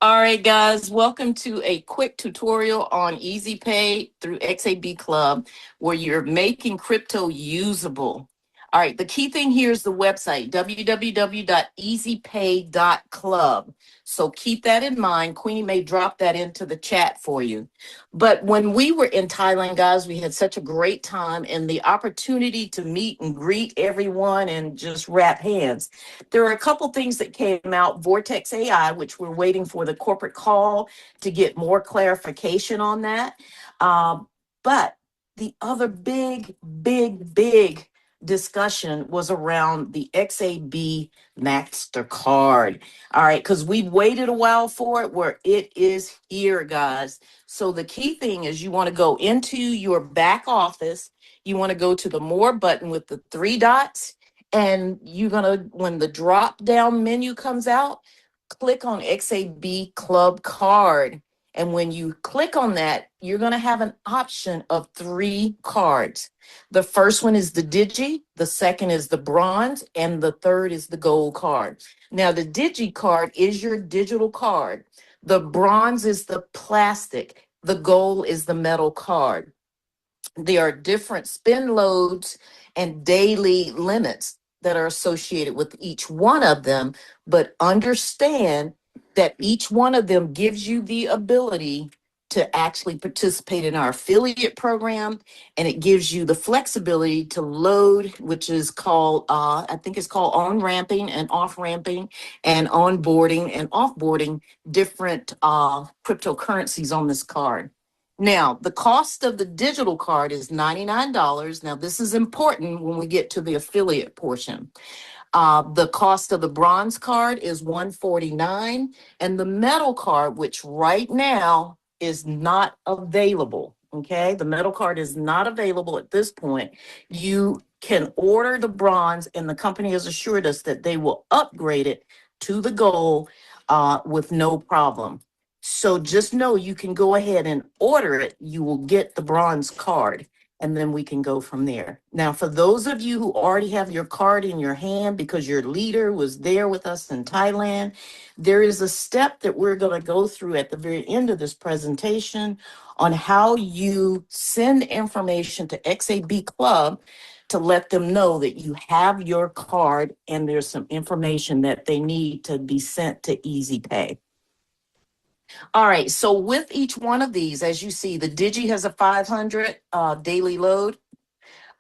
All right, guys, welcome to a quick tutorial on EazyPay through XAB Club, where you're making crypto usable. All right, the key thing here is the website, www.easypay.club. So keep that in mind. Queenie may drop that into the chat for you. But when we were in Thailand, guys, we had such a great time and the opportunity to meet and greet everyone and just wrap hands. There are a couple things that came out. Vortex AI, which we're waiting for the corporate call to get more clarification on that. But the other big discussion was around the XAB Mastercard. All right, because we've waited a while for it, where it is here, guys. So the key thing is you want to go into your back office. You want to go to the More button with the three dots. And you're going to, when the drop down menu comes out, click on XAB Club Card. And when you click on that, you're going to have an option of 3 cards. The first one is the Digi, the second is the Bronze, and the third is the Gold card. Now, the Digi card is your digital card. The Bronze is the plastic. The Gold is the metal card. There are different spend loads and daily limits that are associated with each one of them, but understand that each one of them gives you the ability to actually participate in our affiliate program, and it gives you the flexibility to load, which is called, I think it's called on-ramping and off-ramping and onboarding and offboarding different cryptocurrencies on this card. Now, the cost of the digital card is $99. Now, this is important when we get to the affiliate portion. The cost of the Bronze card is $149, and the metal card, which right now is not available. Okay, the metal card is not available at this point. You can order the Bronze, and the company has assured us that they will upgrade it to the Gold with no problem. So just know you can go ahead and order it. You will get the Bronze card, and then we can go from there. Now, for those of you who already have your card in your hand because your leader was there with us in Thailand, there is a step that we're going to go through at the very end of this presentation on how you send information to XAB Club to let them know that you have your card and there's some information that they need to be sent to EazyPay. All right, so with each one of these, as you see, the Digi has a 500 daily load.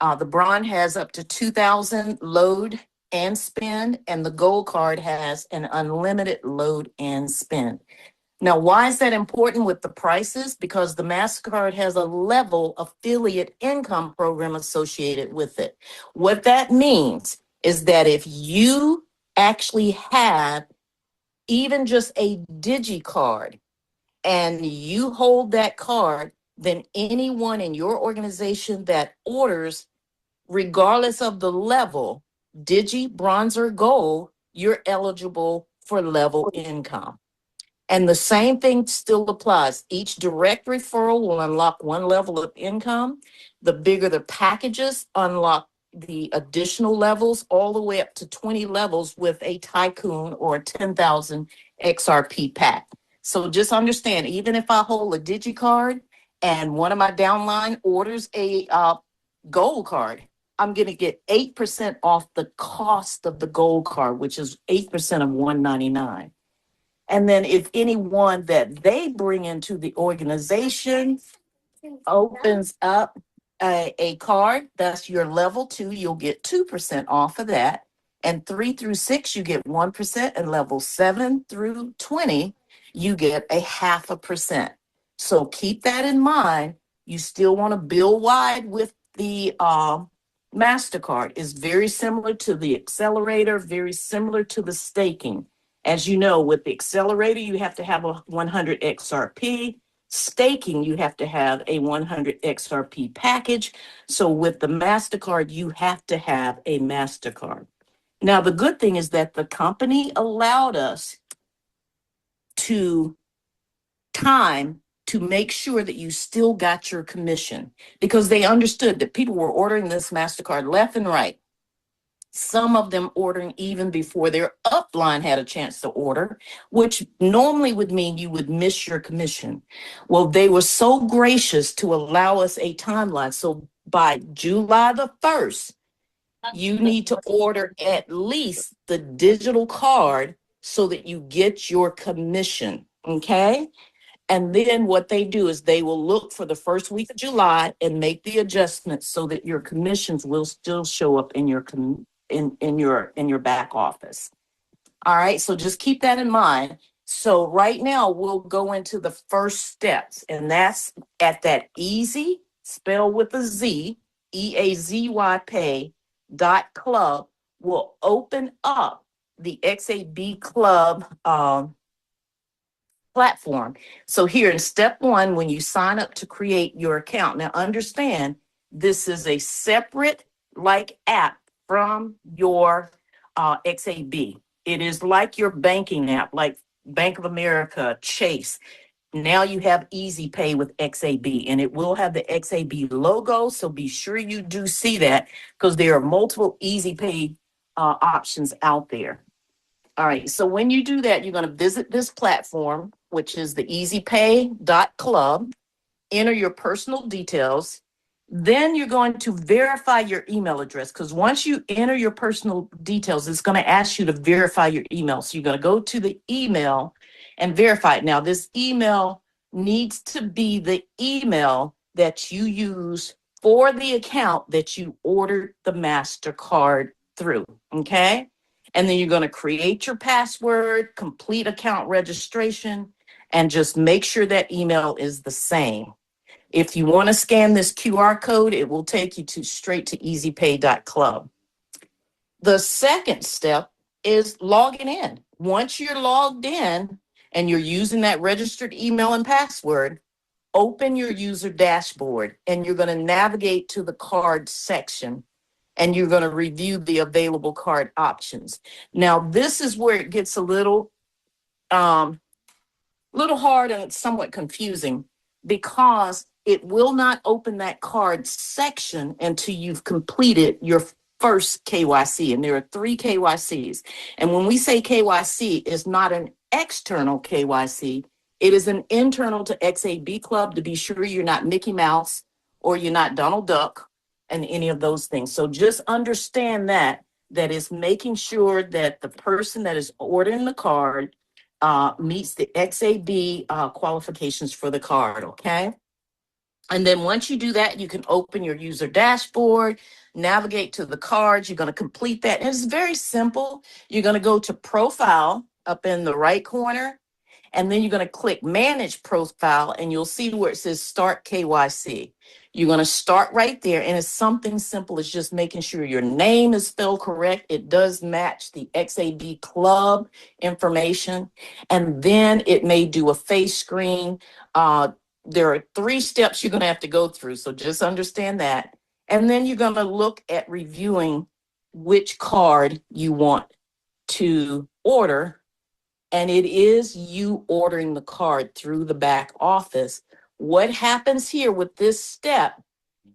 The Bronze has up to 2,000 load and spend, and the Gold card has an unlimited load and spend. Now, why is that important with the prices? Because the MasterCard has a level affiliate income program associated with it. What that means is that if you actually have even just a Digi card, and you hold that card, then anyone in your organization that orders, regardless of the level, Digi, Bronze, or Gold, you're eligible for level income. And the same thing still applies. Each direct referral will unlock one level of income. The bigger the packages unlock the additional levels, all the way up to 20 levels with a Tycoon or a 10,000 XRP pack. So just understand, even if I hold a DigiCard and one of my downline orders a Gold card, I'm going to get 8% off the cost of the Gold card, which is 8% of $199. And then if anyone that they bring into the organization opens up a card, that's your level 2, you'll get 2% off of that. And 3 through 6, you get 1%. And level 7 through 20, you get a 0.5%. So keep that in mind. You still want to bill wide with the MasterCard. It's very similar to the accelerator, very similar to the staking. As you know, with the accelerator, you have to have a 100 XRP. Staking, you have to have a 100 XRP package. So with the MasterCard, you have to have a MasterCard. Now, the good thing is that the company allowed us to time to make sure that you still got your commission, because they understood that people were ordering this MasterCard left and right. Some of them ordering even before their upline had a chance to order, which normally would mean you would miss your commission. Well, they were so gracious to allow us a timeline. So by July the 1st, you need to order at least the digital card so that you get your commission. Okay. And then what they do is they will look for the first week of July and make the adjustments so that your commissions will still show up in your in your back office. All right, so just keep that in mind. So right now we'll go into the first steps, and that's at that easy, spell with a Z, EAZY pay .club. Will open up the XAB Club platform. So here in step one, when you sign up to create your account, now understand this is a separate like app from your XAB. It is like your banking app, like Bank of America, Chase. Now you have EazyPay with XAB, and it will have the XAB logo. So be sure you do see that because there are multiple EazyPay options out there. All right, so when you do that, you're going to visit this platform, which is the EazyPay.club, enter your personal details. Then you're going to verify your email address because once you enter your personal details, it's going to ask you to verify your email. So you're going to go to the email and verify it. Now, this email needs to be the email that you use for the account that you ordered the MasterCard through, okay? And then you're going to create your password, complete account registration, and just make sure that email is the same. If you want to scan this QR code, it will take you to straight to easypay.club. The second step is logging in. Once you're logged in and you're using that registered email and password, open your user dashboard and you're going to navigate to the card section and you're going to review the available card options. Now, this is where it gets a little hard and it's somewhat confusing because it will not open that card section until you've completed your first KYC. And there are 3 KYCs. And when we say KYC, it's not an external KYC. It is an internal to XAB Club to be sure you're not Mickey Mouse or you're not Donald Duck and any of those things. So just understand that is making sure that the person that is ordering the card meets the XAB qualifications for the card, okay? And then once you do that, you can open your user dashboard, navigate to the cards. You're going to complete that. And it's very simple. You're going to go to profile up in the right corner, and then you're going to click manage profile, and you'll see where it says start KYC. You're going to start right there, and it's something simple. It's just making sure your name is spelled correct. It does match the XAB Club information, and then it may do a face screen. There are 3 steps you're going to have to go through, so just understand that. And then you're going to look at reviewing which card you want to order, and it is you ordering the card through the back office. What happens here with this step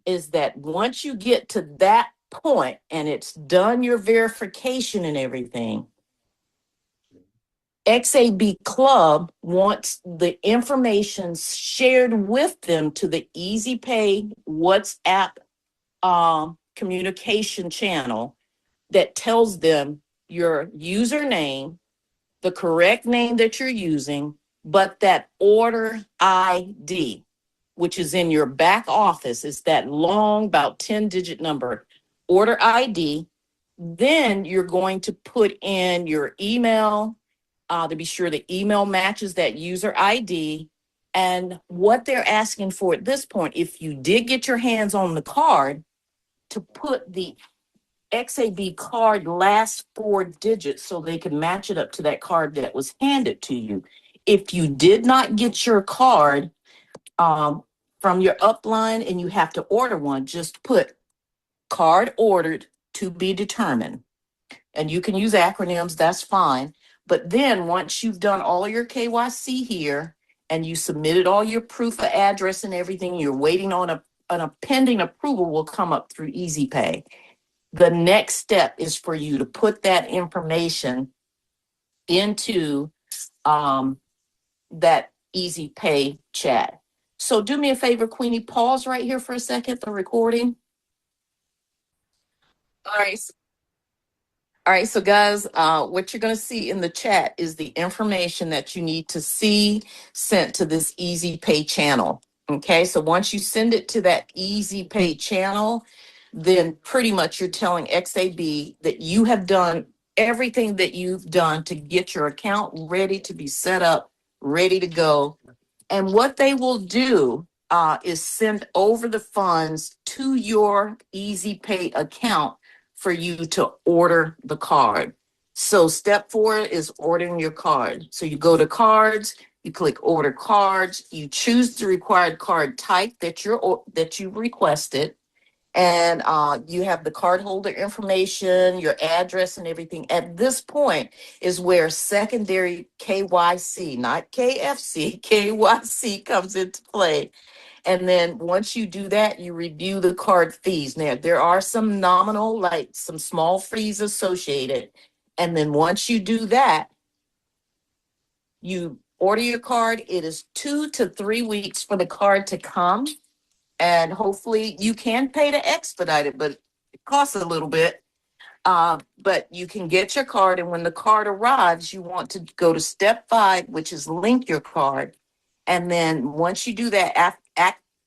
is that once you get to that point and it's done your verification and everything, XAB Club wants the information shared with them to the EazyPay WhatsApp communication channel that tells them your username, the correct name that you're using, but that order ID, which is in your back office, is that long, about 10-digit number, order ID. Then you're going to put in your email to be sure the email matches that user ID. And what they're asking for at this point, if you did get your hands on the card, to put the XAB card last 4 digits so they can match it up to that card that was handed to you. If you did not get your card from your upline and you have to order one, just put card ordered to be determined. And you can use acronyms, that's fine. But then once you've done all your KYC here and you submitted all your proof of address and everything, you're waiting on a pending approval will come up through EazyPay. The next step is for you to put that information into that Easy Pay chat. So do me a favor, Queenie, pause right here for a second, the recording. All right. All right, so guys, what you're going to see in the chat is the information that you need to see sent to this Easy Pay channel. Okay, so once you send it to that Easy Pay channel, then pretty much you're telling XAB that you have done everything that you've done to get your account ready to be set up, ready to go. And what they will do is send over the funds to your Easy Pay account for you to order the card. So step 4 is ordering your card. So you go to cards, you click order cards, you choose the required card type that you requested, and you have the cardholder information, your address, and everything. At this point is where secondary KYC, not KFC, KYC comes into play. And then once you do that, you review the card fees. Now, there are some nominal, like some small fees associated. And then once you do that, you order your card. It is 2 to 3 weeks for the card to come. And hopefully you can pay to expedite it, but it costs a little bit. But you can get your card. And when the card arrives, you want to go to step 5, which is link your card. And then once you do that,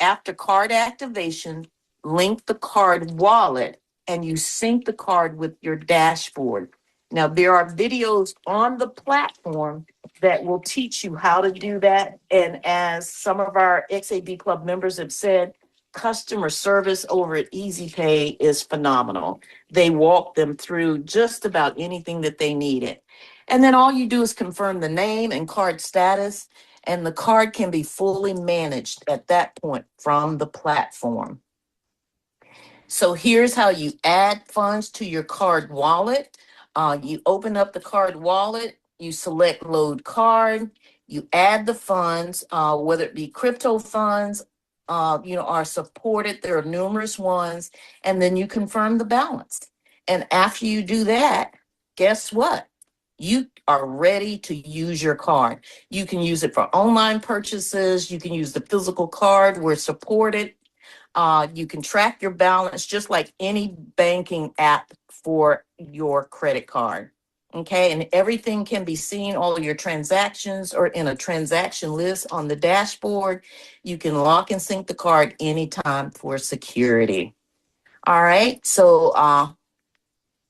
after card activation, link the card wallet and you sync the card with your dashboard. Now, there are videos on the platform that will teach you how to do that. And as some of our XAB Club members have said, customer service over at EazyPay is phenomenal. They walk them through just about anything that they needed. And then all you do is confirm the name and card status, and the card can be fully managed at that point from the platform. So here's how you add funds to your card wallet. You open up the card wallet, you select load card, you add the funds, whether it be crypto funds, are supported. There are numerous ones, and then you confirm the balance. And after you do that, guess what? You are ready to use your card. You can use it for online purchases. You can use the physical card. We're supported. You can track your balance just like any banking app for your credit card. Okay, and everything can be seen, all of your transactions are in a transaction list on the dashboard. You can lock and sync the card anytime for security. All right, so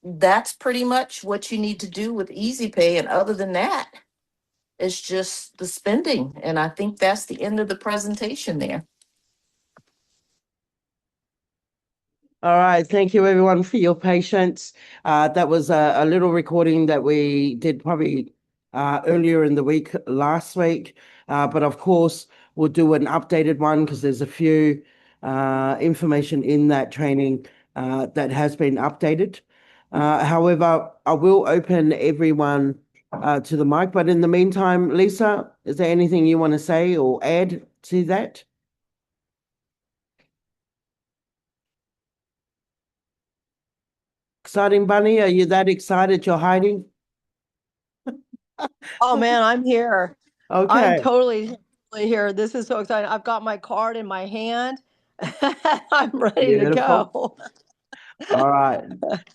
that's pretty much what you need to do with EasyPay. And other than that, it's just the spending. And I think that's the end of the presentation there. All right. Thank you, everyone, for your patience. That was a little recording that we did probably earlier in the week, last week. But of course, we'll do an updated one because there's a few information in that training that has been updated. However, I will open everyone to the mic. But in the meantime, Lisa, is there anything you want to say or add to that? Exciting, Bunny? Are you that excited you're hiding? Oh man, I'm here. I'm Okay, totally here. This is so exciting. I've got my card in my hand. I'm ready to beautiful. go. All right.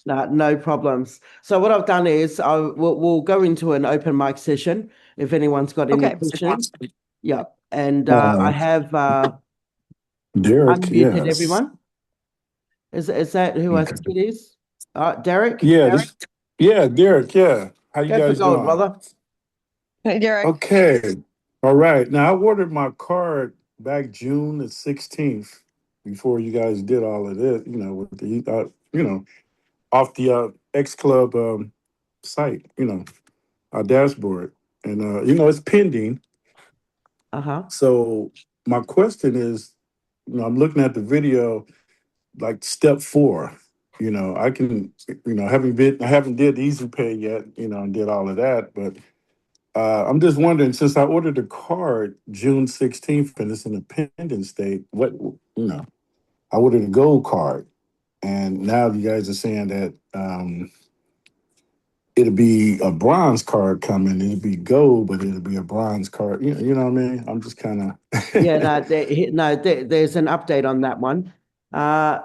No problems. So what I've done is we'll go into an open mic session if anyone's got any Okay. questions. Yeah. And I Uh, have Derek, unmuted yes. everyone. Is that who I Okay. think it is? Derek? Yeah, Derek, yeah. How you Go for guys gold, doing? brother. Hey, Derek. Okay. All right. Now I ordered my card back June the 16th before you guys did all of this, with the off the X Club site, our dashboard. And it's pending. Uh-huh. So my question is, I'm looking at the video like step 4. I can, I haven't did Easy Pay yet, and did all of that, but I'm just wondering, since I ordered the card June 16th and it's in a pending state, what, I ordered a gold card. and now you guys are saying that it'll be a bronze card coming. It'll be gold, but it'll be a bronze card. You know what I mean? I'm just kind Yeah, of there's an update on that one. The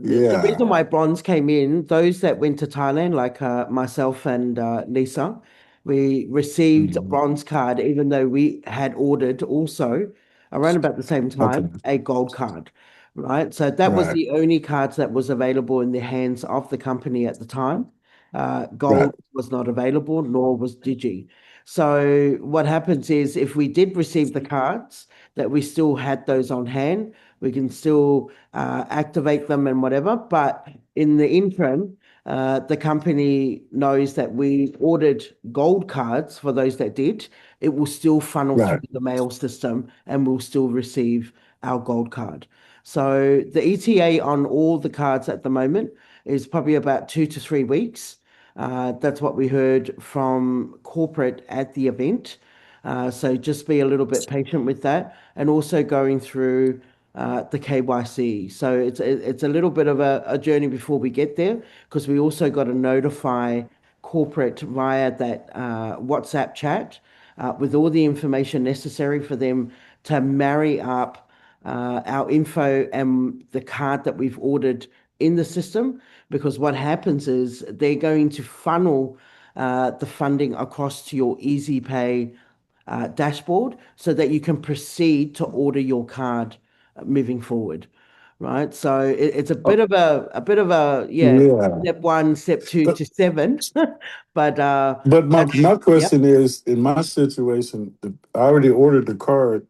yeah. reason why bronze came in, those that went to Thailand, like myself and Lisa, we received a Mhm. bronze card, even though we had ordered also around about the same Okay. time a gold card, right? So that was Right. the only cards that was available in the hands of the company at the time. Right. Gold was not available, nor was Digi. So what happens is if we did receive the cards, that we still had those on hand, we can still activate them and whatever. But in the interim, the company knows that we ordered gold cards for those that did. It will still funnel through Right. the mail system and we'll still receive our gold card. So the ETA on all the cards at the moment is probably about 2 to 3 weeks. That's what we heard from corporate at the event. So just be a little bit patient with that, and also going through the KYC. So it's a little bit of a journey before we get there, because we also got to notify corporate via that WhatsApp chat with all the information necessary for them to marry up our info and the card that we've ordered in the system. Because what happens is they're going to funnel the funding across to your EasyPay dashboard so that you can proceed to order your card moving forward, right? So it's a Oh, bit of a yeah, yeah. step one, step two But to seven, but but my yep, question is, in my situation, I already ordered the card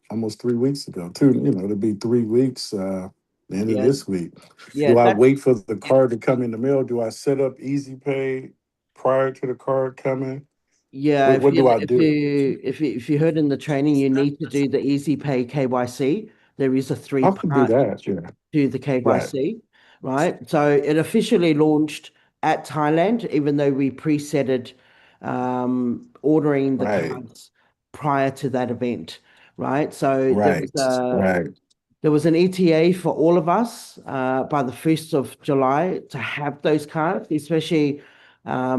almost 3 weeks ago. It'll be 3 weeks the end of yeah, this week. yeah, Do I that wait for the card to come in the mail? Do I set up Easy Pay prior to the card coming? yeah. What If do you I if do? you if you if you heard in the training, you need to do the EasyPay KYC. There is a three I can do part that. Yeah. to the Right. KYC, right? So it officially launched at Thailand, even though we preset it ordering the Right. cards prior to that event, right? So Right. Right. there was an ETA for all of us by the 1st of July to have those cards, especially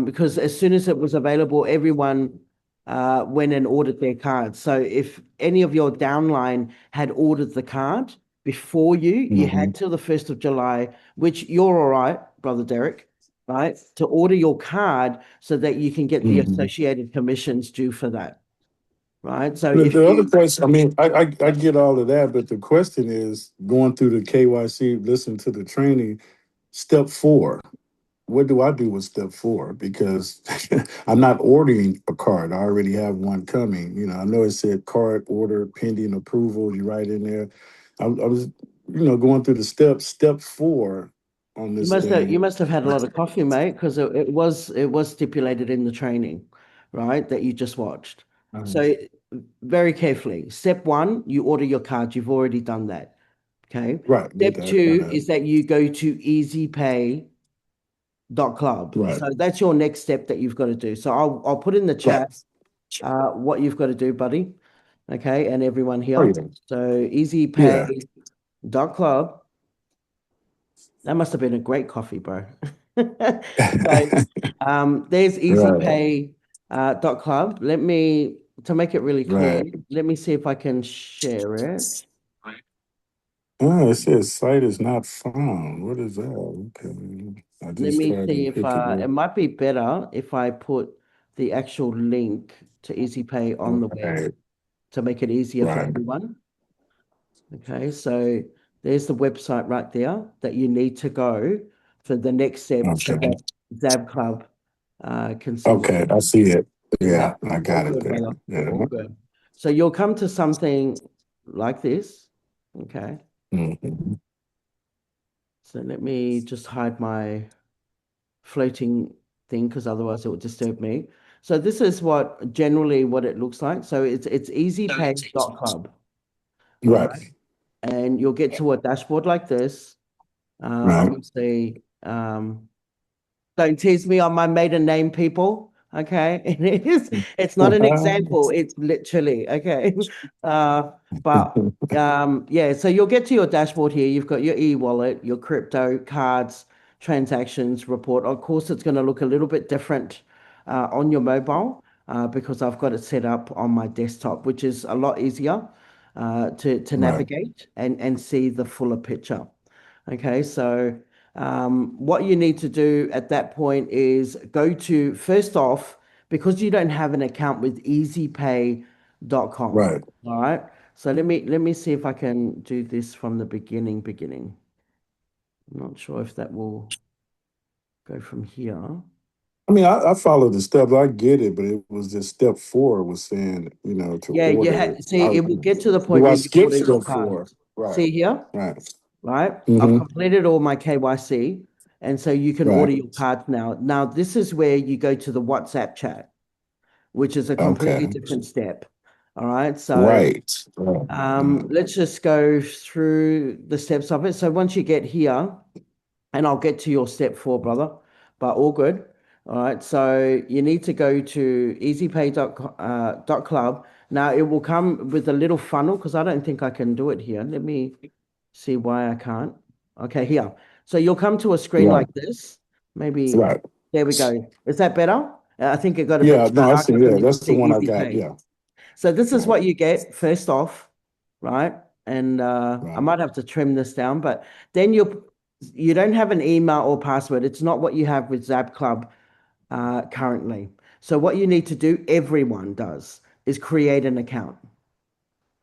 because as soon as it was available, everyone went and ordered their cards. So if any of your downline had ordered the card before you, you Hmm. had till the 1st of July, which you're all right, Brother Derek, right, to order your card so that you can get the Hmm. associated commissions due for that, right? So The, if the other you, question, I mean, I yep, get all of that, but the question is going through the KYC, listen to the training, step four. What do I do with step four? Because I'm not ordering a card. I already have one coming. I know it said card order pending approval. You write in there. I was, going through the steps. Step four on you this must have you thing. must have had a lot of coffee, mate, because it was stipulated in the training, right, that you just watched. Um, So very carefully, step one, you order your card. You've already done that. Okay. right, did Step that. I two have. is that you go to easypay.club. Right, So that's your next step that you've got to do. So I'll put in the right. chat what you've got to do, buddy. Okay, and everyone Oh here. yeah, So yeah. easypay.club. That must have been a great coffee, bro. So there's Right, EasyPay dot club. To make it really clear, right. let me see if I can share it. Oh, it says site is not found. What is that? Okay. I Let just me tried see to if hit the it word. might be better if I put the actual link to EasyPay on the web Right, to make it easier for right. everyone. Okay, so there's the website right there that you need to go for the next step so Okay. that XAB Club can send it. Okay, I see it. Yeah, Yeah, I all got it good, there. brother. All Yeah. good. So you'll come to something like this. Okay. Mhm. So let me just hide my floating thing because otherwise it will disturb me. So this is what it looks like. So it's easypay.club. All right. Right, And you'll get to a dashboard like this. right. Obviously, don't tease me on my maiden name, people. Okay, it is. It's not an example. It's literally okay. But yeah. So you'll get to your dashboard here. You've got your e-wallet, your crypto, cards, transactions report. Of course, it's going to look a little bit different on your mobile because I've got it set up on my desktop, which is a lot easier to Right. navigate and see the fuller picture. Okay, so what you need to do at that point is go to, first off, because you don't have an account with EazyPay.com. Right. All right. So let me see if I can do this from the beginning. I'm not sure if that will go from here. I mean, I follow the steps. I get it, but it was just step 4 was saying, to Yeah, order. see, it will get to the point Do I where you skip order your step card. 4? Right. See here, Right. right? I've Mm-hmm. completed all my KYC, and so you can order Right. your cards now. Now, this is where you go to the WhatsApp chat, which is a completely Okay. different step. All right. So Right. Right. let's just go through the steps of it. So once you get here, and I'll get to your step 4, brother, but all good. All right. So you need to go to easypay.club. Now it will come with a little funnel because I don't think I can do it here. Let me see why I can't. Okay, here. So you'll come to a screen Right. like this. Maybe Right. there we go. Is that better? I think it got a Yeah. bit No, I dark see. because Yeah, you can that's the see one I Easy got. Pay. Yeah. So this is Right. what you get first off, right? And I Right. might have to trim this down, but then you don't have an email or password. It's not what you have with XAB Club currently. So what you need to do, everyone does, is create an account.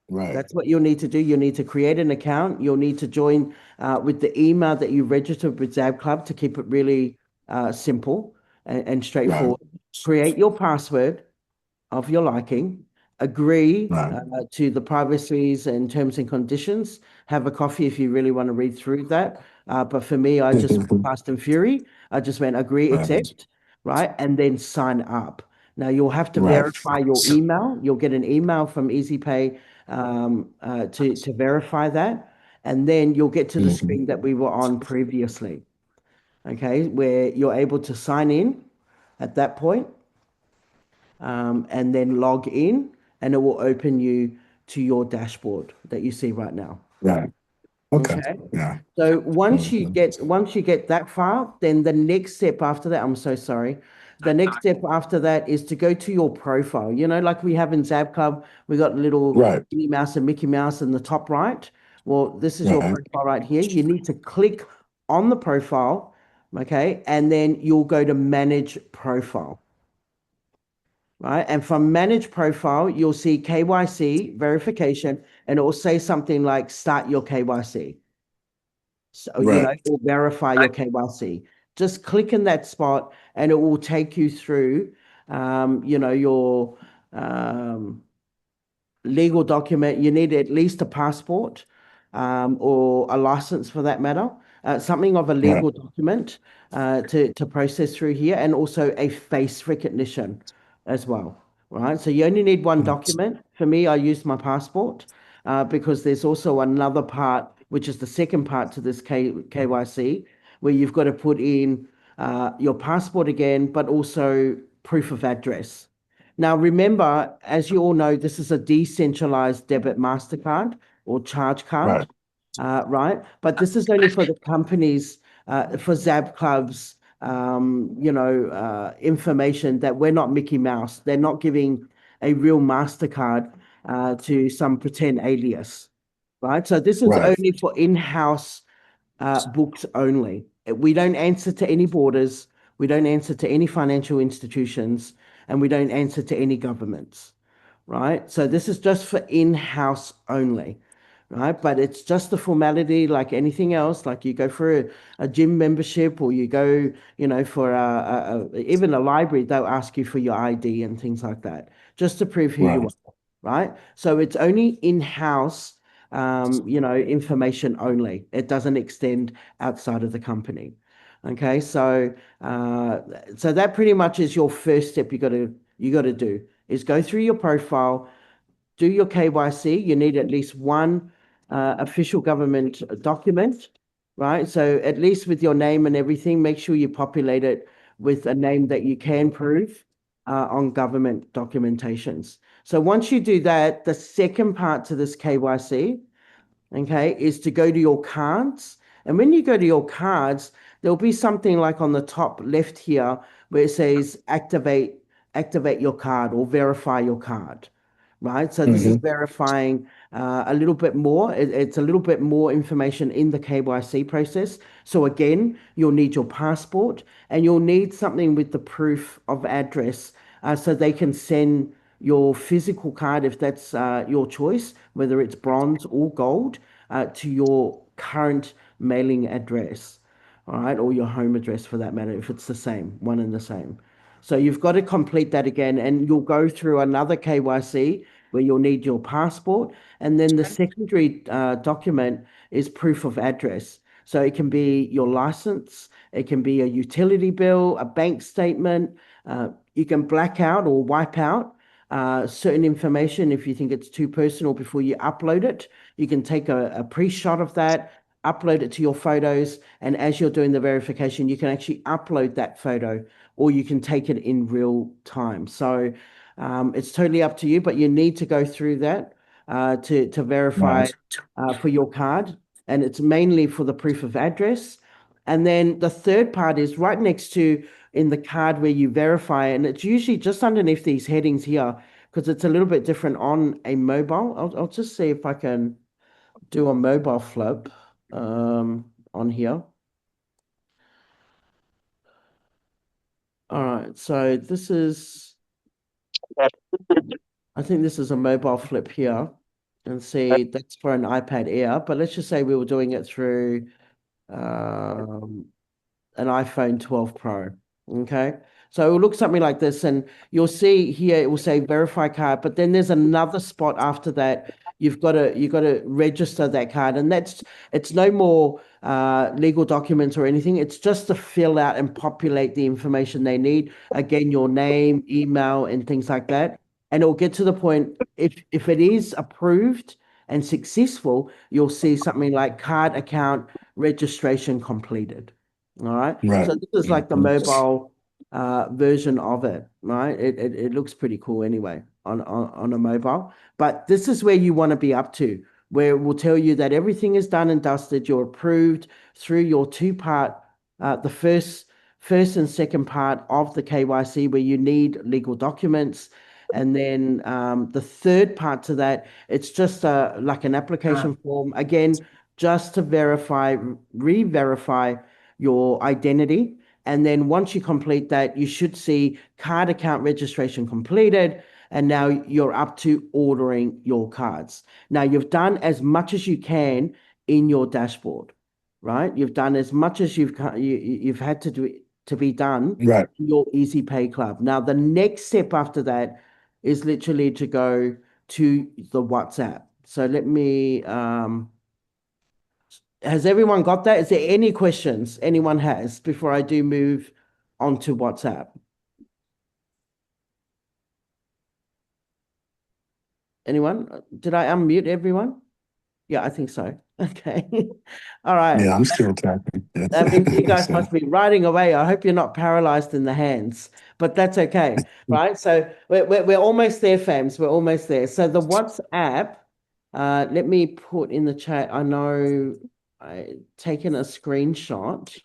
Right. That's what you'll need to do. You'll need to create an account. You'll need to join with the email that you registered with XAB Club to keep it really simple and Right. straightforward. Create your password of your liking, agree Right. to the privacies and terms and conditions, have a coffee if you really want to read through that. But for me, I just fast and fury. I just went agree, Right. accept, right? And then sign up. Now you'll have to Right. verify your email. You'll get an email from EasyPay to verify that. And then you'll get to the Mhm. screen that we were on previously, okay, where you're able to sign in at that point and then log in, and it will open you to your dashboard that you see right now. Right. Okay. Okay. Yeah. So once you Mhm. get that far, then the next step after that, I'm so sorry. The next step after that is to go to your profile. Like we have in XAB Club, we got little Right. Minnie Mouse and Mickey Mouse in the top right. Well, this is your Right. profile right here. You need to click on the profile, okay, and then you'll go to manage profile. Right. And from manage profile, you'll see KYC verification, and it will say something like start your KYC. So, Right. or verify your KYC. Just click in that spot and it will take you through, your legal document. You need at least a passport or a license for that matter, something of a Right. legal document to process through here, and also a face recognition as well. Right. So you only need one document. For me, I used my passport because there's also another part, which is the second part to this KYC, where you've got to put in your passport again, but also proof of address. Now, remember, as you all know, this is a decentralized debit Mastercard or charge card, Right. right? But this is only for the companies, for XAB clubs, information that we're not Mickey Mouse. They're not giving a real Mastercard to some pretend alias, right? So this is Right. only for in-house books only. We don't answer to any borders. We don't answer to any financial institutions, and we don't answer to any governments, right? So this is just for in-house only, right? But it's just a formality like anything else. Like you go for a gym membership, or you go, for even a library, they'll ask you for your ID and things like that, just to prove who you Right. are, right? So it's only in-house information only. It doesn't extend outside of the company. Okay, so that pretty much is your first step. You got to do is go through your profile, do your KYC. You need at least one official government document, right? So at least with your name and everything, make sure you populate it with a name that you can prove on government documentations. So once you do that, the second part to this KYC, okay, is to go to your cards. And when you go to your cards, there'll be something like on the top left here where it says activate your card or verify your card, right? So this is verifying a little bit more. It's a little bit more information in the KYC process. So again, you'll need your passport and you'll need something with the proof of address so they can send your physical card, if that's your choice, whether it's bronze or gold, to your current mailing address, all right, or your home address for that matter, if it's the same, one and the same. So you've got to complete that again, and you'll go through another KYC where you'll need your passport, and then the secondary document is proof of address. So it can be your license, it can be a utility bill, a bank statement. You can black out or wipe out certain information if you think it's too personal before you upload it. You can take a pre-shot of that, upload it to your photos, and as you're doing the verification, you can actually upload that photo or you can take it in real time. So it's totally up to you, but you need to go through that to verify for your card. And it's mainly for the proof of address. And then the third part is right next to in the card where you verify, and it's usually just underneath these headings here because it's a little bit different on a mobile. I'll just see if I can do a mobile flip on here. All right, so this is, I think this is a mobile flip here, and see that's for an iPad Air, but let's just say we were doing it through an iPhone 12 Pro. Okay. So it will look something like this, and you'll see here it will say verify card, but then there's another spot after that. You've got to register that card, and it's no more legal documents or anything. It's just to fill out and populate the information they need. Again, your name, email, and things like that. And it'll get to the point if it is approved and successful, you'll see something like card account registration completed. All right. Right. So this is like the mobile version of it, right? It looks pretty cool anyway on a mobile. But this is where you want to be up to, where it will tell you that everything is done and dusted. You're approved through your two-part, the first and second part of the KYC, where you need legal documents. And then the third part to that, it's just like an application form, again, just to verify, re-verify your identity. And then once you complete that, you should see card account registration completed. And now you're up to ordering your cards. Now you've done as much as you can in your dashboard, right? You've done as much as you've had to do to be done Right. in your EazyPay Club. Now the next step after that is literally to go to the WhatsApp. So let me has everyone got that? Is there any questions anyone has before I do move on to WhatsApp? Anyone? Did I unmute everyone? Yeah, I think so. Okay. All right. Yeah, I'm still tapping. Yeah. That means you guys So, must be writing away. I hope you're not paralyzed in the hands, but that's okay, right? So we're almost there, fams. We're almost there. So the WhatsApp, let me put in the chat. I know I taken a screenshot.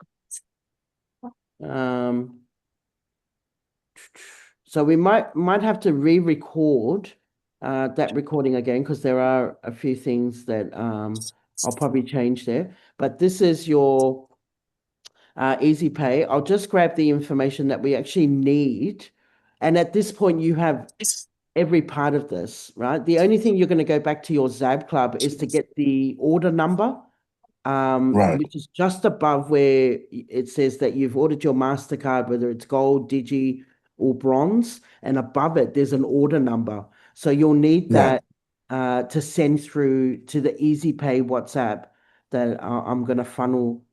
So we might have to re-record that recording again because there are a few things that I'll probably change there. But this is your EazyPay. I'll just grab the information that we actually need. And at this point, you have every part of this, right? The only thing you're going to go back to your XAB Club is to get the order number, right. which is just above where it says that you've ordered your MasterCard, whether it's gold, digi, or bronze. And above it, there's an order number. So you'll need Right. that to send through to the EazyPay WhatsApp that I'm going to funnel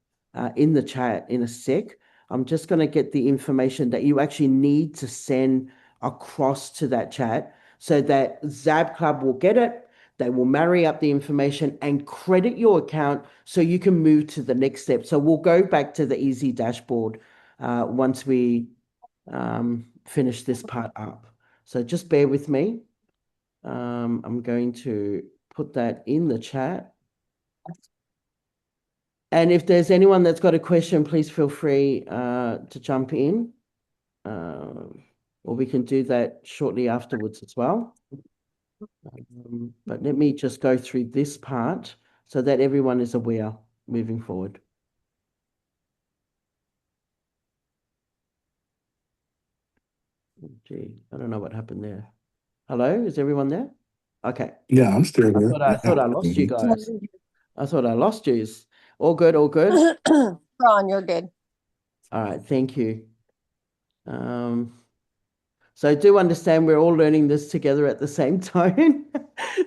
in the chat in a sec. I'm just going to get the information that you actually need to send across to that chat so that XAB Club will get it. They will marry up the information and credit your account so you can move to the next step. So we'll go back to the Easy dashboard once we finish this part up. So just bear with me. I'm going to put that in the chat. And if there's anyone that's got a question, please feel free to jump in. Or we can do that shortly afterwards as well. But let me just go through this part so that everyone is aware moving forward. Gee, I don't know what happened there. Hello, is everyone there? Okay. Yeah, I'm still there. I thought I lost you guys. I thought I lost you. All good, all good. Ron, you're good. All right, thank you. So do understand we're all learning this together at the same time.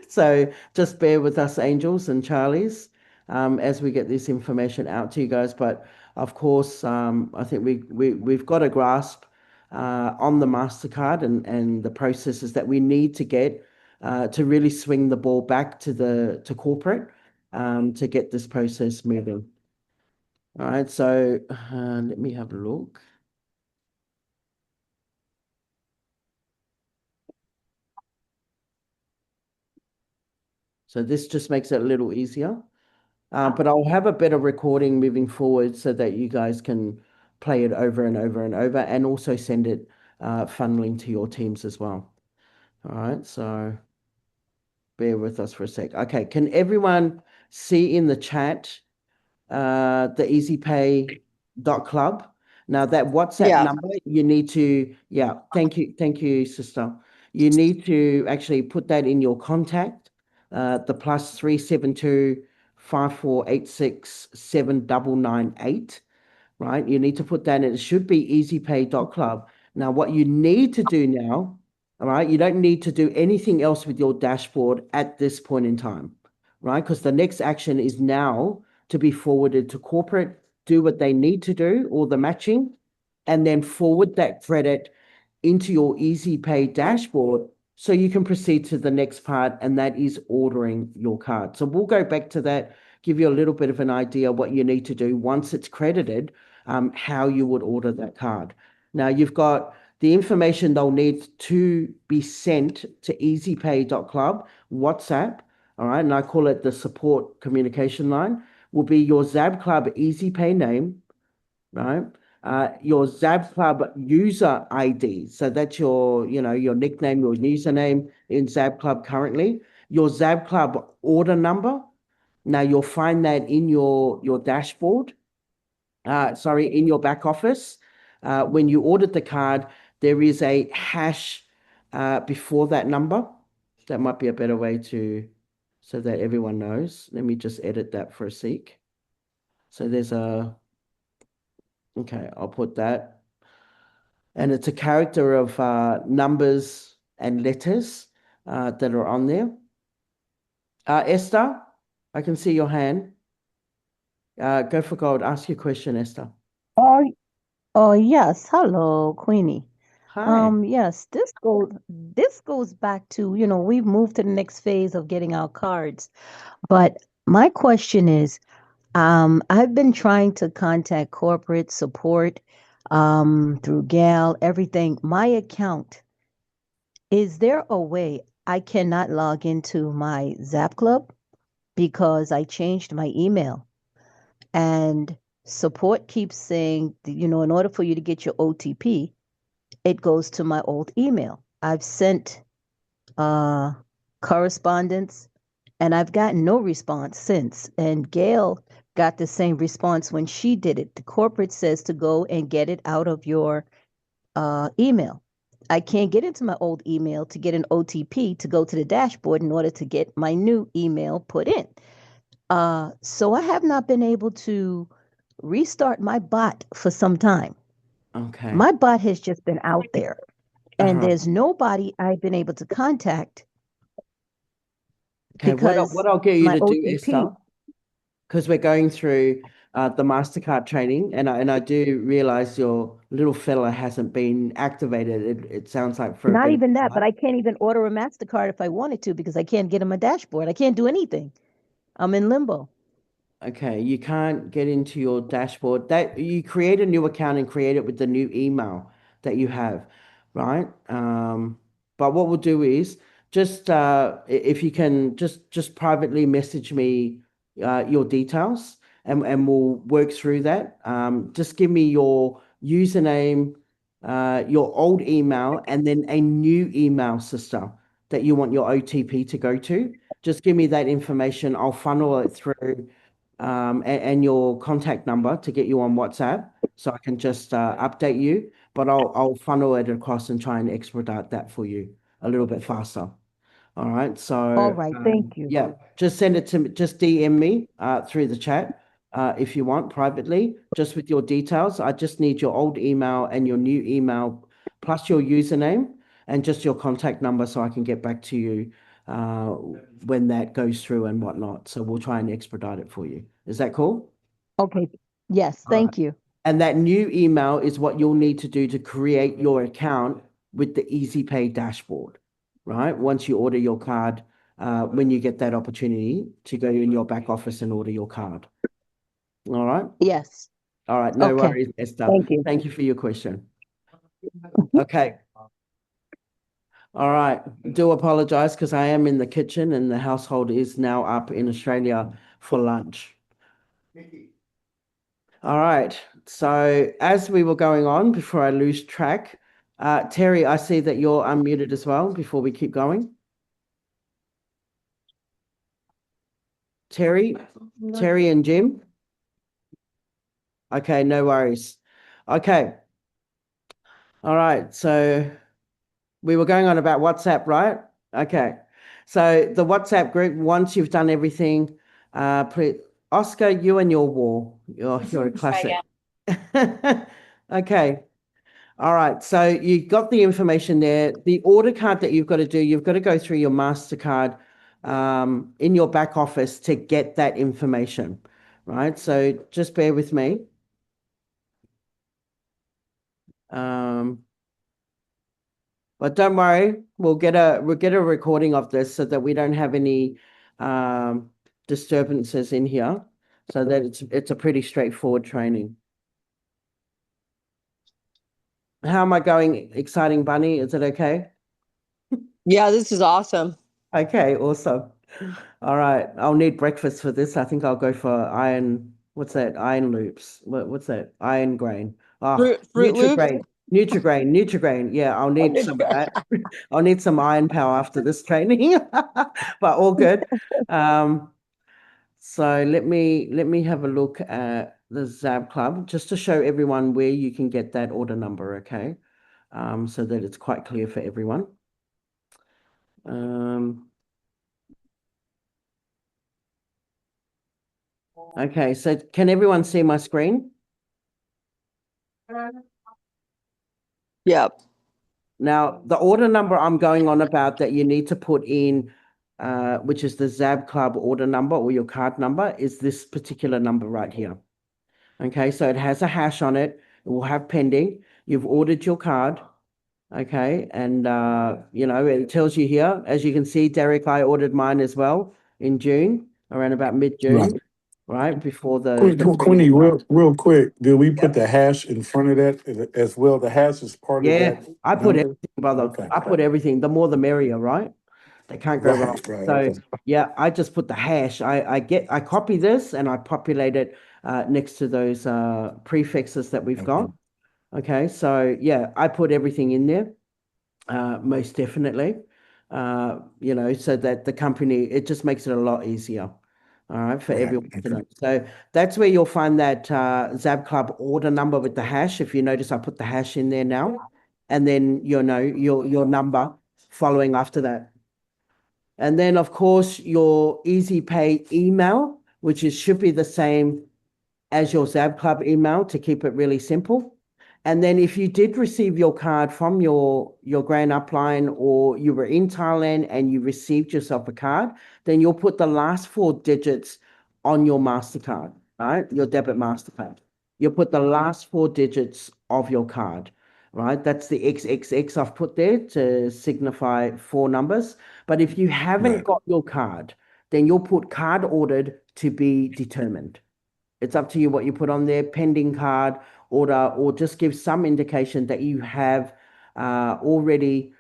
So just bear with us, angels and Charlies, as we get this information out to you guys. But of course, I think we've got a grasp on the Mastercard and the processes that we need to get to really swing the ball back to corporate to get this process moving. All right, so let me have a look. So this just makes it a little easier. But I'll have a better recording moving forward so that you guys can play it over and over and over and also send it funneling to your teams as well. All right, so bear with us for a sec. Okay, can everyone see in the chat the EazyPay.club? Now that WhatsApp number, you need to, thank you, sister. You need to actually put that in your contact, the +372 5486 7998, right? You need to put that in. It should be EazyPay.club. Now, what you need to do now, all right, you don't need to do anything else with your dashboard at this point in time, right? Because the next action is now to be forwarded to corporate, do what they need to do, or the matching, and then forward that credit into your EasyPay dashboard so you can proceed to the next part, and that is ordering your card. So we'll go back to that, give you a little bit of an idea what you need to do once it's credited, how you would order that card. Now you've got the information they'll need to be sent to easypay.club, WhatsApp, all right, and I call it the support communication line, will be your XAB Club EasyPay name, right? Your XAB Club user ID. So that's your nickname, your username in XAB Club currently. Your XAB Club order number. Now you'll find that in your dashboard. In your back office. When you ordered the card, there is a hash before that number. That might be a better way so that everyone knows. Let me just edit that for a sec. So there's okay, I'll put that. And it's a character of numbers and letters that are on there. Esther, I can see your hand. Go for gold. Ask your question, Esther. Oh, yes. Hello, Queenie. Hi. Yes, this goes back to, we've moved to the next phase of getting our cards. But my question is, I've been trying to contact corporate support through Gal, everything. My account, is there a way I cannot log into my Zap Club because I changed my email? And support keeps saying, in order for you to get your OTP, it goes to my old email. I've sent correspondence and I've gotten no response since. And Gail got the same response when she did it. The corporate says to go and get it out of your email. I can't get into my old email to get an OTP to go to the dashboard in order to get my new email put in. So I have not been able to restart my bot for some time. Okay. My bot has just been out there, and Uh-huh. there's nobody I've been able to contact Okay, because what I'll get you my to do, OTP. Esther, because we're going through the Mastercard training, and I do realize your little fella hasn't been activated. It sounds like for a Not bit. even that, but I can't even order a MasterCard if I wanted to because I can't get in my dashboard. I can't do anything. I'm in limbo. Okay, you can't get into your dashboard. That you create a new account and create it with the new email that you have. right? But what we'll do is just if you can just privately message me your details, and we'll work through that. Just give me your username, your old email, and then a new email, sister, that you want your OTP to go to. Just give me that information. I'll funnel it through, and your contact number to get you on WhatsApp, so I can just update you. But I'll funnel it across and try and expedite that for you a little bit faster. All right. All So right, thank you. yeah, just send it to me, just DM me through the chat if you want privately, just with your details. I just need your old email and your new email, plus your username and just your contact number, so I can get back to you when that goes through and whatnot. So we'll try and expedite it for you. Is that cool? Okay. Yes, All right. thank you. And that new email is what you'll need to do to create your account with the EazyPay dashboard, right? Once you order your card, when you get that opportunity to go in your back office and order your card. All right. Yes. All right. No Okay. worries, Esther. Thank you. Thank you for your question. Okay. All right. Do apologize because I am in the kitchen and the household is now up in Australia for lunch. All right. So as we were going on, before I lose track, Terry, I see that you're unmuted as well before we keep going. Terry and Jim. Okay, no worries. Okay. All right. So we were going on about WhatsApp, right? Okay. So the WhatsApp group, once you've done everything, Oscar, you and your wall. You're a classic. Okay. All right. So you got the information there. The order card that you've got to do, you've got to go through your Mastercard in your back office to get that information, right? So just bear with me. But don't worry, we'll get a recording of this so that we don't have any disturbances in here, so that it's a pretty straightforward training. How am I going, Exciting Bunny? Is it okay? Yeah, this is awesome. Okay, awesome. All right, I'll need breakfast for this. I think I'll go for what's that? Iron loops. What's that? Iron grain. Oh, Fruit Loops. Nutrigrain. Yeah, I'll need some of that. I'll need some iron power after this training, but all good. So let me have a look at the XAB Club just to show everyone where you can get that order number, okay? So that it's quite clear for everyone. Okay, so can everyone see my screen? Yep. Now, the order number I'm going on about that you need to put in, which is the XAB Club order number or your card number, is this particular number right here. Okay, so it has a hash on it. It will have pending. You've ordered your card. Okay, and it tells you here, as you can see, Derek, I ordered mine as well in June, around about mid-June, right before Queenie, real quick, did we put the hash in front of that as well? The hash is part of that I put number? everything, brother. Okay. I put everything. The more the merrier, right? They can't go wrong. Right, So okay. yeah, I just put the hash. I copy this and I populate it next to those prefixes that we've got. Okay, so yeah, I put everything in there, most definitely. So that the company, it just makes it a lot easier. All right, for everyone to know. So that's where you'll find that XAB Club order number with the hash. If you notice, I put the hash in there now, and then your number following after that. And then, of course, your EazyPay email, which should be the same as your XAB Club email to keep it really simple. And then if you did receive your card from your grand upline, or you were in Thailand and you received yourself a card, then you'll put the last 4 digits on your MasterCard, right? Your debit Mastercard. You'll put the last 4 digits of your card, right? That's the XXX I've put there to signify 4 numbers. But if you haven't got your card, then you'll put card ordered to be determined. It's up to you what you put on there, pending card order, or just give some indication that you have already,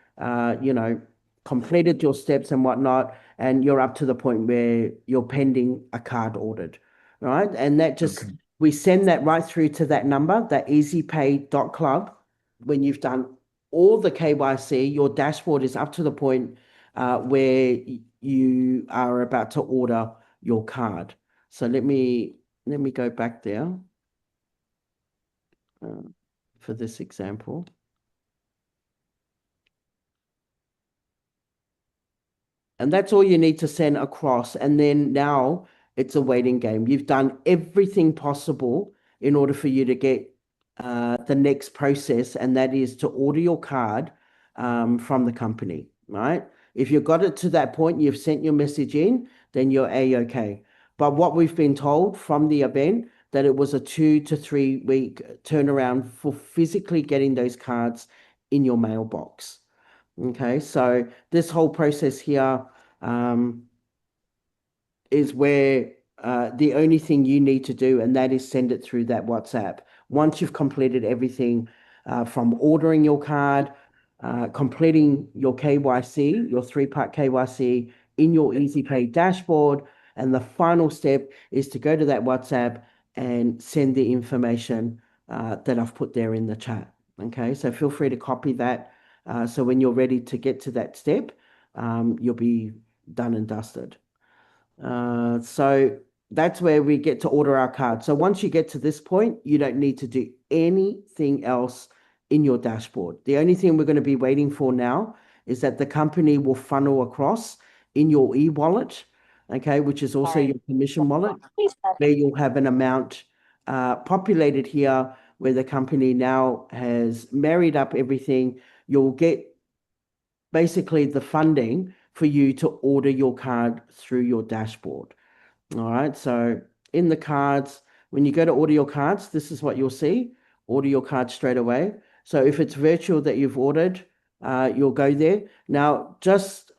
completed your steps and whatnot, and you're up to the point where you're pending a card ordered, right? And that just, we send that right through to that number, that EazyPay.club. When you've done all the KYC, your dashboard is up to the point where you are about to order your card. So let me go back there for this example. And that's all you need to send across. And then now it's a waiting game. You've done everything possible in order for you to get the next process, and that is to order your card from the company, right? If you've got it to that point, you've sent your message in, then you're A-OK. But what we've been told from the event, that it was a 2 to 3 week turnaround for physically getting those cards in your mailbox. Okay, so this whole process here is where the only thing you need to do, and that is send it through that WhatsApp. Once you've completed everything from ordering your card, completing your KYC, your 3-part KYC in your EasyPay dashboard, and the final step is to go to that WhatsApp and send the information that I've put there in the chat. Okay, so feel free to copy that. So when you're ready to get to that step, you'll be done and dusted. So that's where we get to order our card. So once you get to this point, you don't need to do anything else in your dashboard. The only thing we're going to be waiting for now is that the company will funnel across in your e-wallet, okay, which is also your commission wallet, where you'll have an amount populated here where the company now has married up everything. You'll get basically the funding for you to order your card through your dashboard. All right, so in the cards, when you go to order your cards, this is what you'll see. Order your card straight away. So if it's virtual that you've ordered, you'll go there. Now, just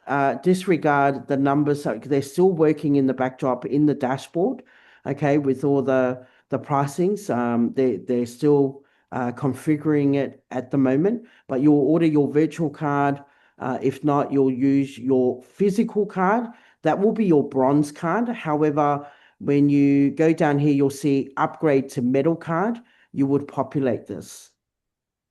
disregard the numbers. So they're still working in the backdrop in the dashboard, okay, with all the pricings. They're still configuring it at the moment, but you'll order your virtual card. If not, you'll use your physical card. That will be your bronze card. However, when you go down here, you'll see upgrade to metal card. You would populate this.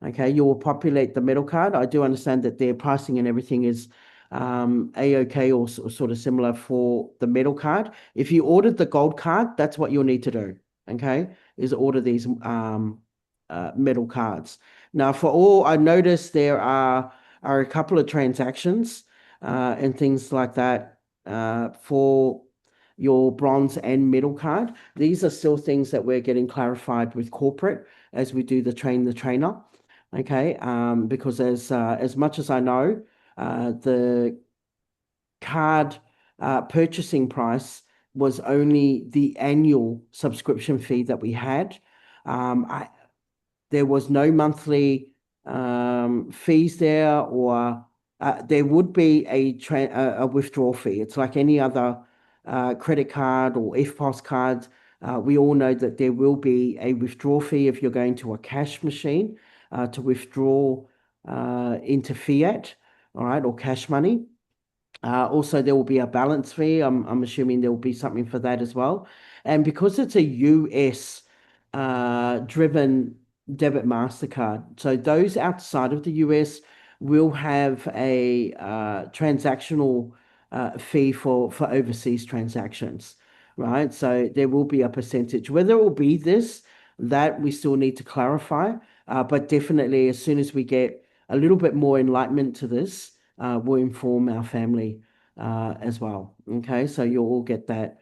Okay, you will populate the metal card. I do understand that their pricing and everything is A-OK or sort of similar for the metal card. If you ordered the gold card, that's what you'll need to do, okay, is order these metal cards. Now, for all, I noticed there are a couple of transactions and things like that for your bronze and metal card. These are still things that we're getting clarified with corporate as we do the train the trainer. Okay, because as much as I know, the card purchasing price was only the annual subscription fee that we had. There was no monthly fees there, or there would be a withdrawal fee. It's like any other credit card or EFTPOS card. We all know that there will be a withdrawal fee if you're going to a cash machine to withdraw into fiat, all right, or cash money. Also, there will be a balance fee. I'm assuming there will be something for that as well. And because it's a US driven debit Mastercard, so those outside of the US will have a transactional fee for overseas transactions, right? So there will be a percentage. Whether it will be this, that we still need to clarify. But definitely, as soon as we get a little bit more enlightenment to this, we'll inform our family as well. Okay, so you'll all get that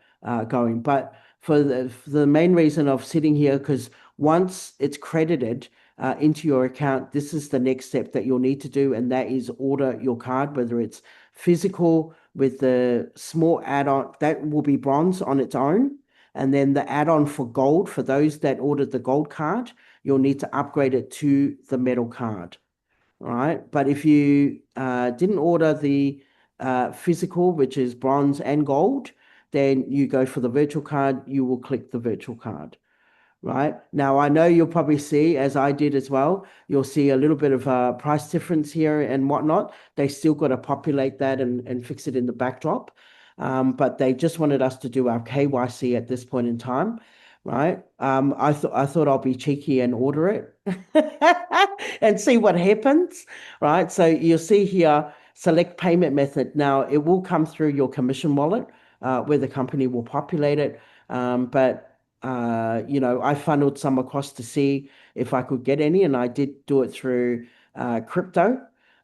going. But for the main reason of sitting here, because once it's credited into your account, this is the next step that you'll need to do, and that is order your card, whether it's physical with the small add-on, that will be bronze on its own. And then the add-on for gold, for those that ordered the gold card, you'll need to upgrade it to the metal card. All right. But if you didn't order the physical, which is bronze and gold, then you go for the virtual card, you will click the virtual card. right? Now, I know you'll probably see, as I did as well, you'll see a little bit of a price difference here and whatnot. They still got to populate that and fix it in the backdrop. But they just wanted us to do our KYC at this point in time, right? I thought I'll be cheeky and order it and see what happens, right? So you'll see here, select payment method. Now, it will come through your commission wallet, where the company will populate it. But I funneled some across to see if I could get any, and I did do it through crypto.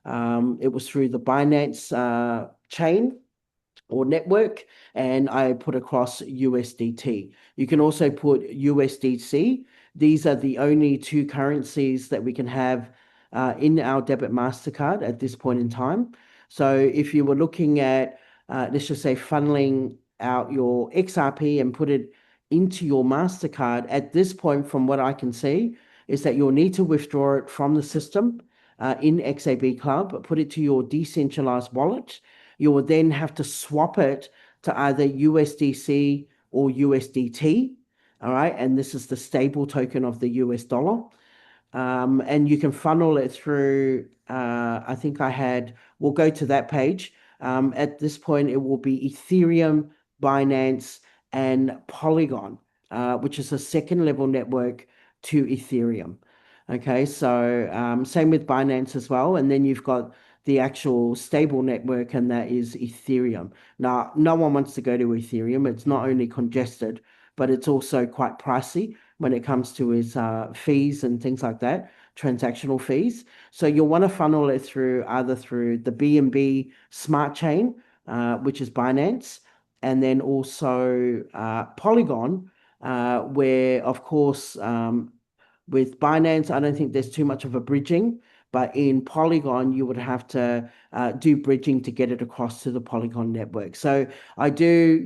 It was through the Binance chain or network, and I put across USDT. You can also put USDC. These are the only two currencies that we can have in our debit Mastercard at this point in time. So if you were looking at, let's just say, funneling out your XRP and put it into your Mastercard, at this point, from what I can see, is that you'll need to withdraw it from the system in XAB Club, put it to your decentralized wallet. You will then have to swap it to either USDC or USDT. All right. And this is the stable token of the US dollar. And you can funnel it through, I think we'll go to that page. At this point, it will be Ethereum, Binance, and Polygon, which is a second level network to Ethereum. Okay, so same with Binance as well. And then you've got the actual stable network, and that is Ethereum. Now, no one wants to go to Ethereum. It's not only congested, but it's also quite pricey when it comes to its fees and things like that, transactional fees. So you'll want to funnel it through either through the BNB Smart Chain, which is Binance, and then also Polygon, where, of course, with Binance, I don't think there's too much of a bridging, but in Polygon, you would have to do bridging to get it across to the Polygon network. So I do,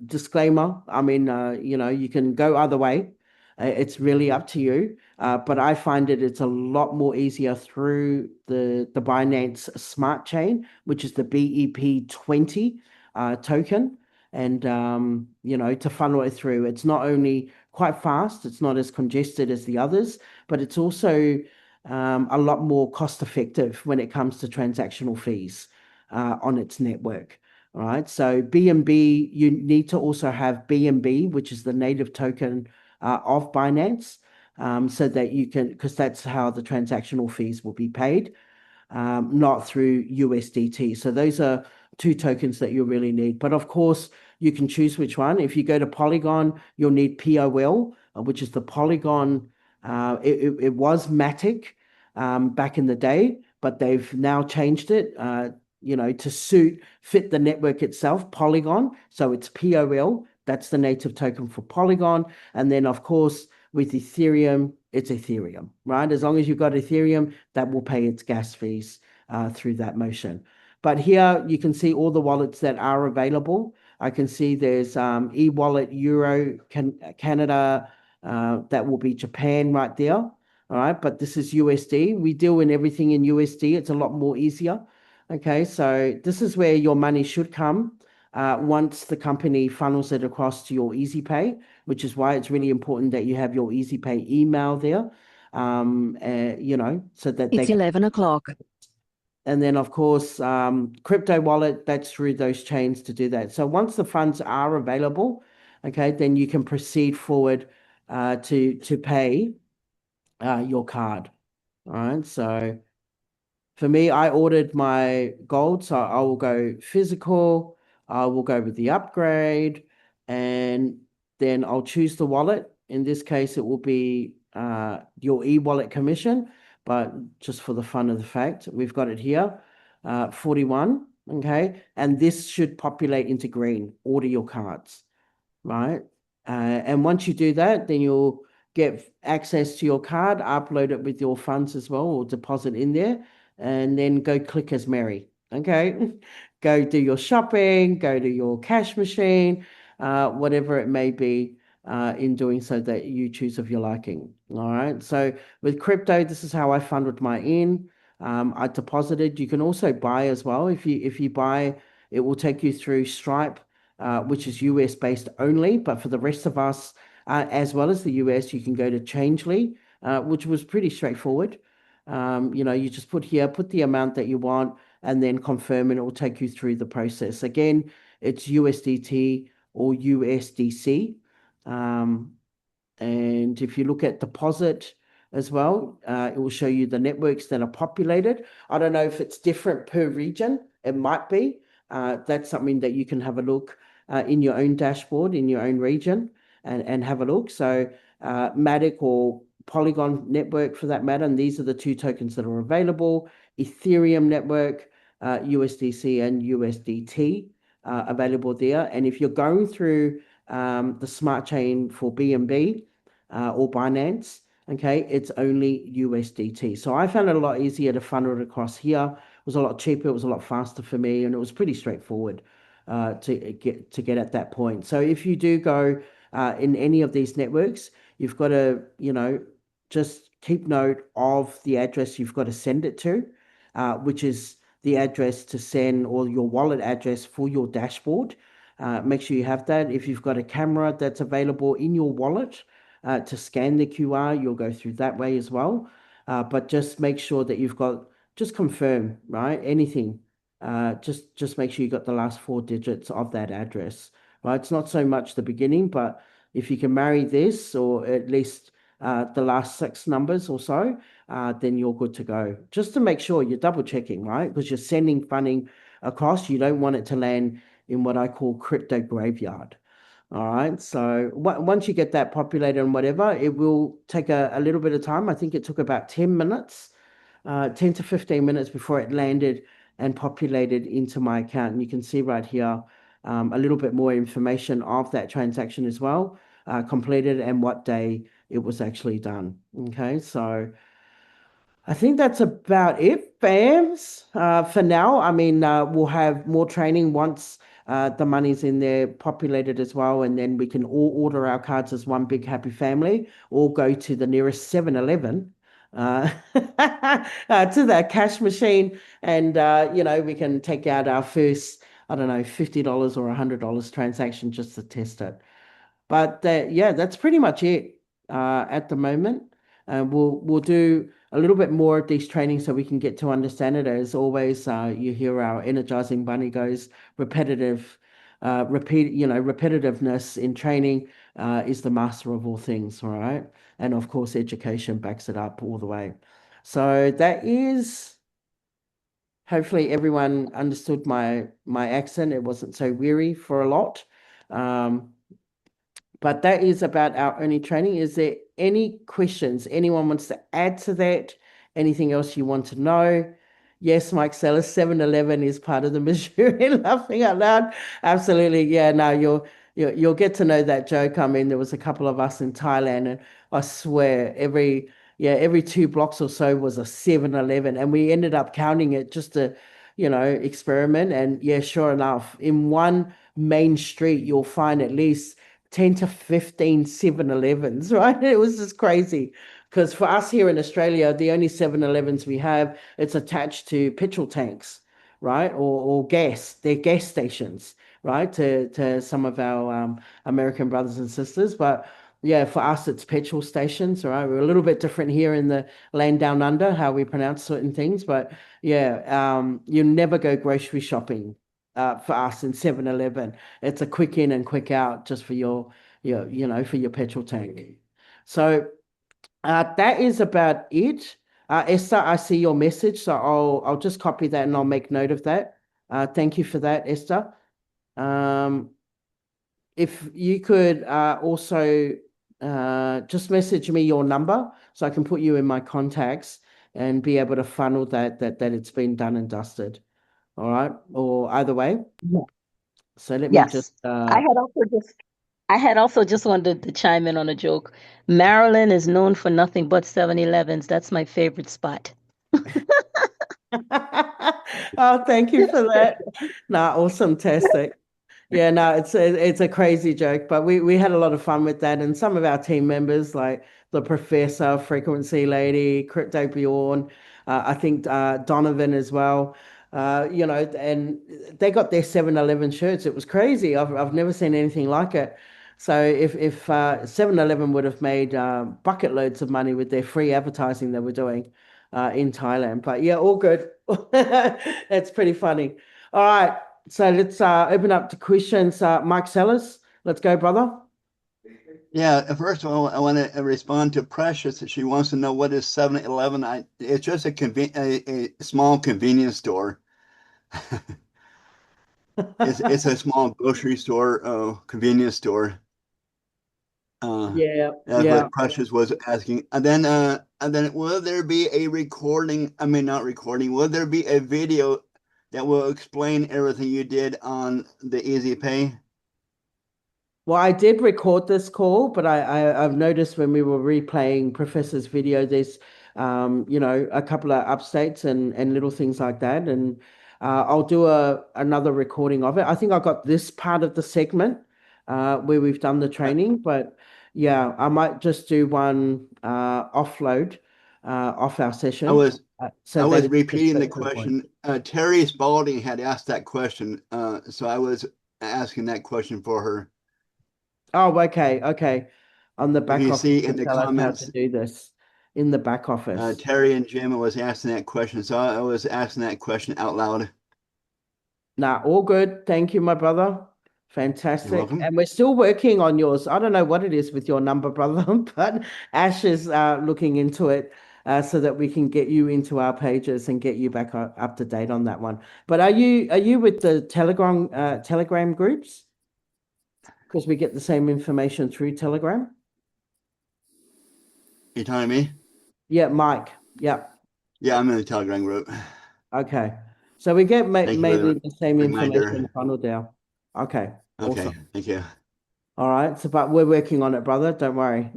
disclaimer, I mean, you can go either way. It's really up to you. But I find it's a lot more easier through the Binance Smart Chain, which is the BEP20 token. And, to funnel it through, it's not only quite fast, it's not as congested as the others, but it's also a lot more cost effective when it comes to transactional fees on its network. All right. So BNB, you need to also have BNB, which is the native token of Binance, so that you can, because that's how the transactional fees will be paid, not through USDT. So those are two tokens that you really need. But of course, you can choose which one. If you go to Polygon, you'll need POL, which is the Polygon. It was Matic back in the day, but they've now changed it, to fit the network itself, Polygon. So it's POL. That's the native token for Polygon. And then, of course, with Ethereum, it's Ethereum, right? As long as you've got Ethereum, that will pay its gas fees through that motion. But here you can see all the wallets that are available. I can see there's e-wallet, Euro, Canada, that will be Japan right there. All right, but this is USD. We deal in everything in USD. It's a lot more easier. Okay, so this is where your money should come once the company funnels it across to your EazyPay, which is why it's really important that you have your EazyPay email there, so that it's 11 o'clock. And then, of course, crypto wallet, that's through those chains to do that. So once the funds are available, okay, then you can proceed forward to pay your card. All right, so for me, I ordered my gold, so I will go physical. I will go with the upgrade, and then I'll choose the wallet. In this case, it will be your e-wallet commission, but just for the fun of the fact, we've got it here, 41, okay? And this should populate into green, order your cards, right? And once you do that, then you'll get access to your card, upload it with your funds as well, or deposit in there, and then go click as Mary, okay? Go do your shopping, go to your cash machine, whatever it may be, in doing so that you choose of your liking. All right. So with crypto, this is how I funded my in. I deposited. You can also buy as well. If you buy, it will take you through Stripe, which is US based only. But for the rest of us, as well as the US, you can go to Changely, which was pretty straightforward. You just put the amount that you want and then confirm, and it will take you through the process. Again, it's USDT or USDC. And if you look at deposit as well, it will show you the networks that are populated. I don't know if it's different per region. It might be. That's something that you can have a look in your own dashboard, in your own region, and have a look. So Matic or Polygon network for that matter, and these are the two tokens that are available. Ethereum network, USDC and USDT available there. And if you're going through the smart chain for BNB or Binance, okay, it's only USDT. So I found it a lot easier to funnel it across here. It was a lot cheaper, it was a lot faster for me, and it was pretty straightforward to get at that point. So if you do go in any of these networks, you've got to, just keep note of the address you've got to send it to, which is the address to send, or your wallet address for your dashboard. Make sure you have that. If you've got a camera that's available in your wallet to scan the QR, you'll go through that way as well. But just make sure that just confirm, right? Anything. Just make sure you got the last 4 digits of that address, right? It's not so much the beginning, but if you can marry this, or at least the last 6 numbers or so, then you're good to go. Just to make sure you're double checking, right? Because you're sending funding across. You don't want it to land in what I call crypto graveyard. All right. So once you get that populated and whatever, it will take a little bit of time. I think it took about 10 minutes, 10 to 15 minutes before it landed and populated into my account. And you can see right here a little bit more information of that transaction as well, completed and what day it was actually done. Okay. So I think that's about it, fams. For now, I mean, we'll have more training once the money's in there populated as well, and then we can all order our cards as one big happy family, or go to the nearest 7-Eleven to that cash machine, and we can take out our first, I don't know, $50 or $100 transaction just to test it. But yeah, that's pretty much it at the moment. We'll do a little bit more of these trainings so we can get to understand it. As always, you hear our energizing bunny goes repetitiveness in training is the master of all things, all right? And of course, education backs it up all the way. So that is, hopefully everyone understood my accent. It wasn't so weary for a lot. But that is about our only training. Is there any questions anyone wants to add to that? Anything else you want to know? Yes, Mike Sellers, 7-Eleven is part of the Missouri. Laughing out loud. Absolutely. Yeah, no, you'll get to know that joke. I mean, there was a couple of us in Thailand, and I swear every 2 blocks or so was a 7-Eleven, and we ended up counting it just to, experiment. And yeah, sure enough, in one main street, you'll find at least 10 to 15 7-Elevens, right? It was just crazy. Because for us here in Australia, the only 7-Elevens we have, it's attached to petrol tanks, right? Or gas. They're gas stations, right? To some of our American brothers and sisters. But yeah, for us, it's petrol stations, right? We're a little bit different here in the land down under, how we pronounce certain things. But yeah, you never go grocery shopping for us in 7-Eleven. It's a quick in and quick out just for your for your petrol tank. So that is about it. Esther, I see your message, so I'll just copy that and I'll make note of that. Thank you for that, Esther. If you could also just message me your number so I can put you in my contacts and be able to funnel that it's been done and dusted. All right, or either way. Yeah. So let me Yes. just. I had also just wanted to chime in on a joke. Maryland is known for nothing but 7-Elevens. That's my favorite spot. Oh, thank you for that. Nah, awesome, tastic. Yeah, no, it's a crazy joke, but we had a lot of fun with that, and some of our team members, like the Professor, Frequency Lady, Crypto Bjorn, I think Donovan as well. And they got their 7-Eleven shirts. It was crazy. I've never seen anything like it. So if 7-Eleven would have made bucket loads of money with their free advertising they were doing in Thailand. But yeah, all good. That's pretty funny. All right, so let's open up to questions. Mike Sellers, let's go, brother. Yeah, first of all, I want to respond to Precious. She wants to know what is 7-Eleven. It's just a small convenience store. It's a small grocery store, convenience store. Yeah, That's yeah. what Precious was asking. And then will there be a recording? I mean, not recording. Will there be a video that will explain everything you did on the EazyPay? Well, I did record this call, but I've noticed when we were replaying Professor's video, there's a couple of upstates and little things like that, and I'll do another recording of it. I think I got this part of the segment where we've done the training, but yeah, I might just do one offload off our I session was so I that was it's just repeating the straight to the point. question. Terry Spalding had asked that question, so I was asking that question for her. Oh, okay, okay. On the If back you office see in to the tell us how to comments, do this in the back office. Terry and Jim was asking that question, so I was asking that question out loud. Nah, all good. Thank you, my brother. You're Fantastic. welcome. And we're still working on yours. I don't know what it is with your number, brother, but Ash is looking into it so that we can get you into our pages and get you back up to date on that one. But are you with the Telegram groups? Because we get the same information through Telegram. You telling me? Yeah, Mike. Yeah. Yeah, I'm in the Telegram group. Okay. So we get Thank you for mainly the the same information reminder. funneled down. Okay. Okay, Awesome. thank you. All right. So, but we're working on it, brother. Don't worry.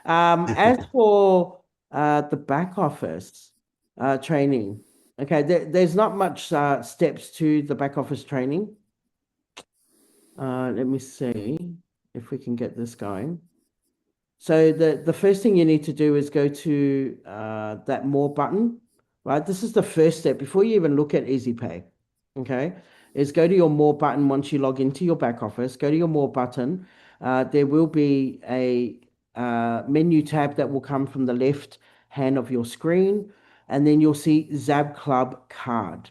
As for the back office training, okay, there's not much steps to the back office training. Let me see if we can get this going. So the first thing you need to do is go to that more button, right? This is the first step before you even look at EasyPay. Okay, is go to your more button once you log into your back office. Go to your more button. There will be a menu tab that will come from the left hand of your screen, and then you'll see XAB Club card.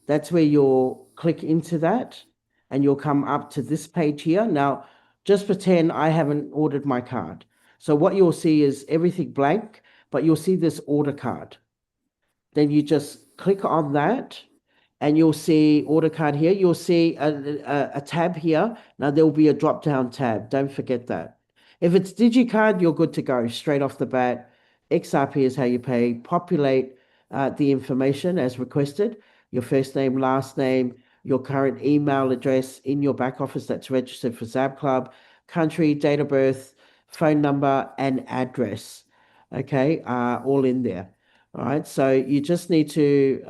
That's where you'll click into that, and you'll come up to this page here. Now, just pretend I haven't ordered my card. So what you'll see is everything blank, but you'll see this order card. Then you just click on that and you'll see order card here. You'll see a tab here. Now there will be a drop down tab. Don't forget that. If it's DigiCard, you're good to go straight off the bat. XRP is how you pay. Populate the information as requested. Your first name, last name, your current email address in your back office that's registered for XAB Club, country, date of birth, phone number, and address. Okay, all in there. All right, so you just need to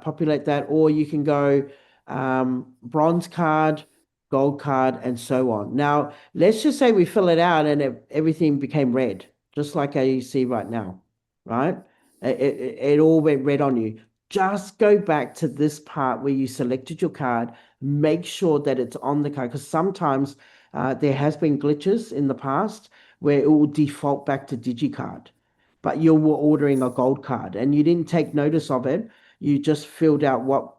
populate that, or you can go bronze card, gold card, and so on. Now, let's just say we fill it out and everything became red, just like how you see right now, right? It all went red on you. Just go back to this part where you selected your card, make sure that it's on the card, because sometimes there has been glitches in the past where it will default back to DigiCard, but you were ordering a gold card and you didn't take notice of it. You just filled out what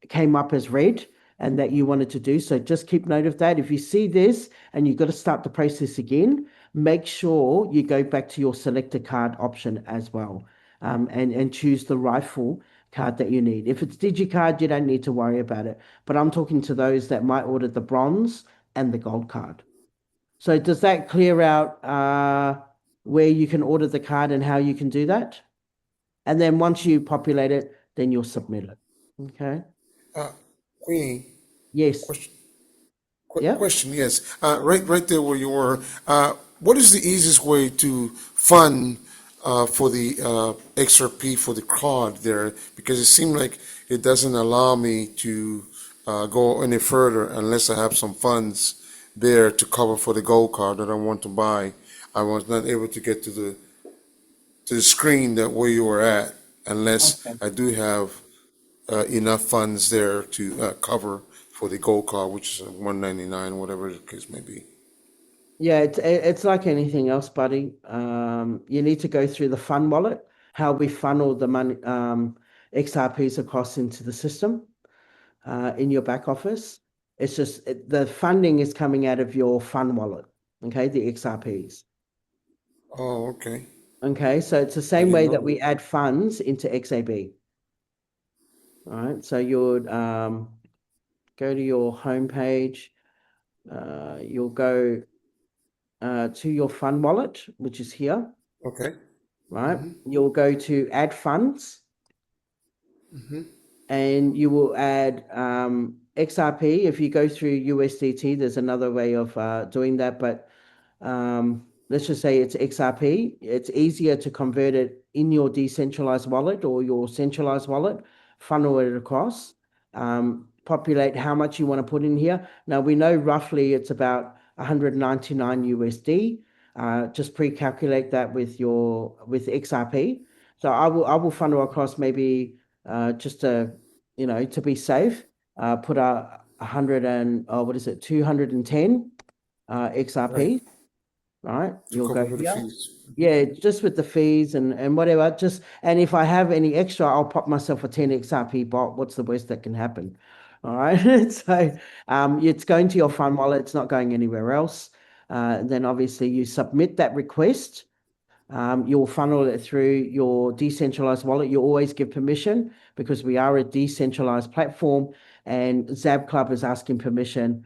came up as red and that you wanted to do. So just keep note of that. If you see this and you've got to start the process again, make sure you go back to your selected card option as well, and choose the rightful card that you need. If it's DigiCard, you don't need to worry about it. But I'm talking to those that might order the bronze and the gold card. So does that clear out where you can order the card and how you can do that? And then once you populate it, then you'll submit it. Okay. Uh, Queenie, Yes. question, Yep. question, yes. Right there where you were. What is the easiest way to fund for the XRP for the card there? Because it seemed like it doesn't allow me to go any further unless I have some funds there to cover for the gold card that I want to buy. I was not able to get to the screen that where you were at unless Okay. I do have enough funds there to cover for the gold card, which is 199, whatever the case may be. Yeah, it's like anything else, buddy. You need to go through the fund wallet, how we funnel the money, XRPs across into the system, in your back office. It's just the funding is coming out of your fund wallet, okay, the XRPs. Oh, okay. Okay, so it's the I same didn't way know that we that. add funds into XAB. All right, so you would go to your home page. You'll go to your fund wallet, which is here, Okay. right? You'll go to add funds, Mm-hmm. and you will add XRP. If you go through USDT, there's another way of doing that, but let's just say it's XRP. It's easier to convert it in your decentralized wallet or your centralized wallet, funnel it across, populate how much you want to put in here. Now we know roughly it's about 199 USD. Just pre-calculate that with XRP. So I will funnel across maybe just to to be safe. Put a hundred and what is it, 210 Right. XRP, right? To You'll cover go for the here. fees. Yeah, just with the fees and whatever. And if I have any extra, I'll pop myself a 10 XRP bot. What's the worst that can happen? All right. So it's going to your fund wallet, it's not going anywhere else. Then obviously you submit that request. You'll funnel it through your decentralized wallet. You always give permission because we are a decentralized platform, and XAB Club is asking permission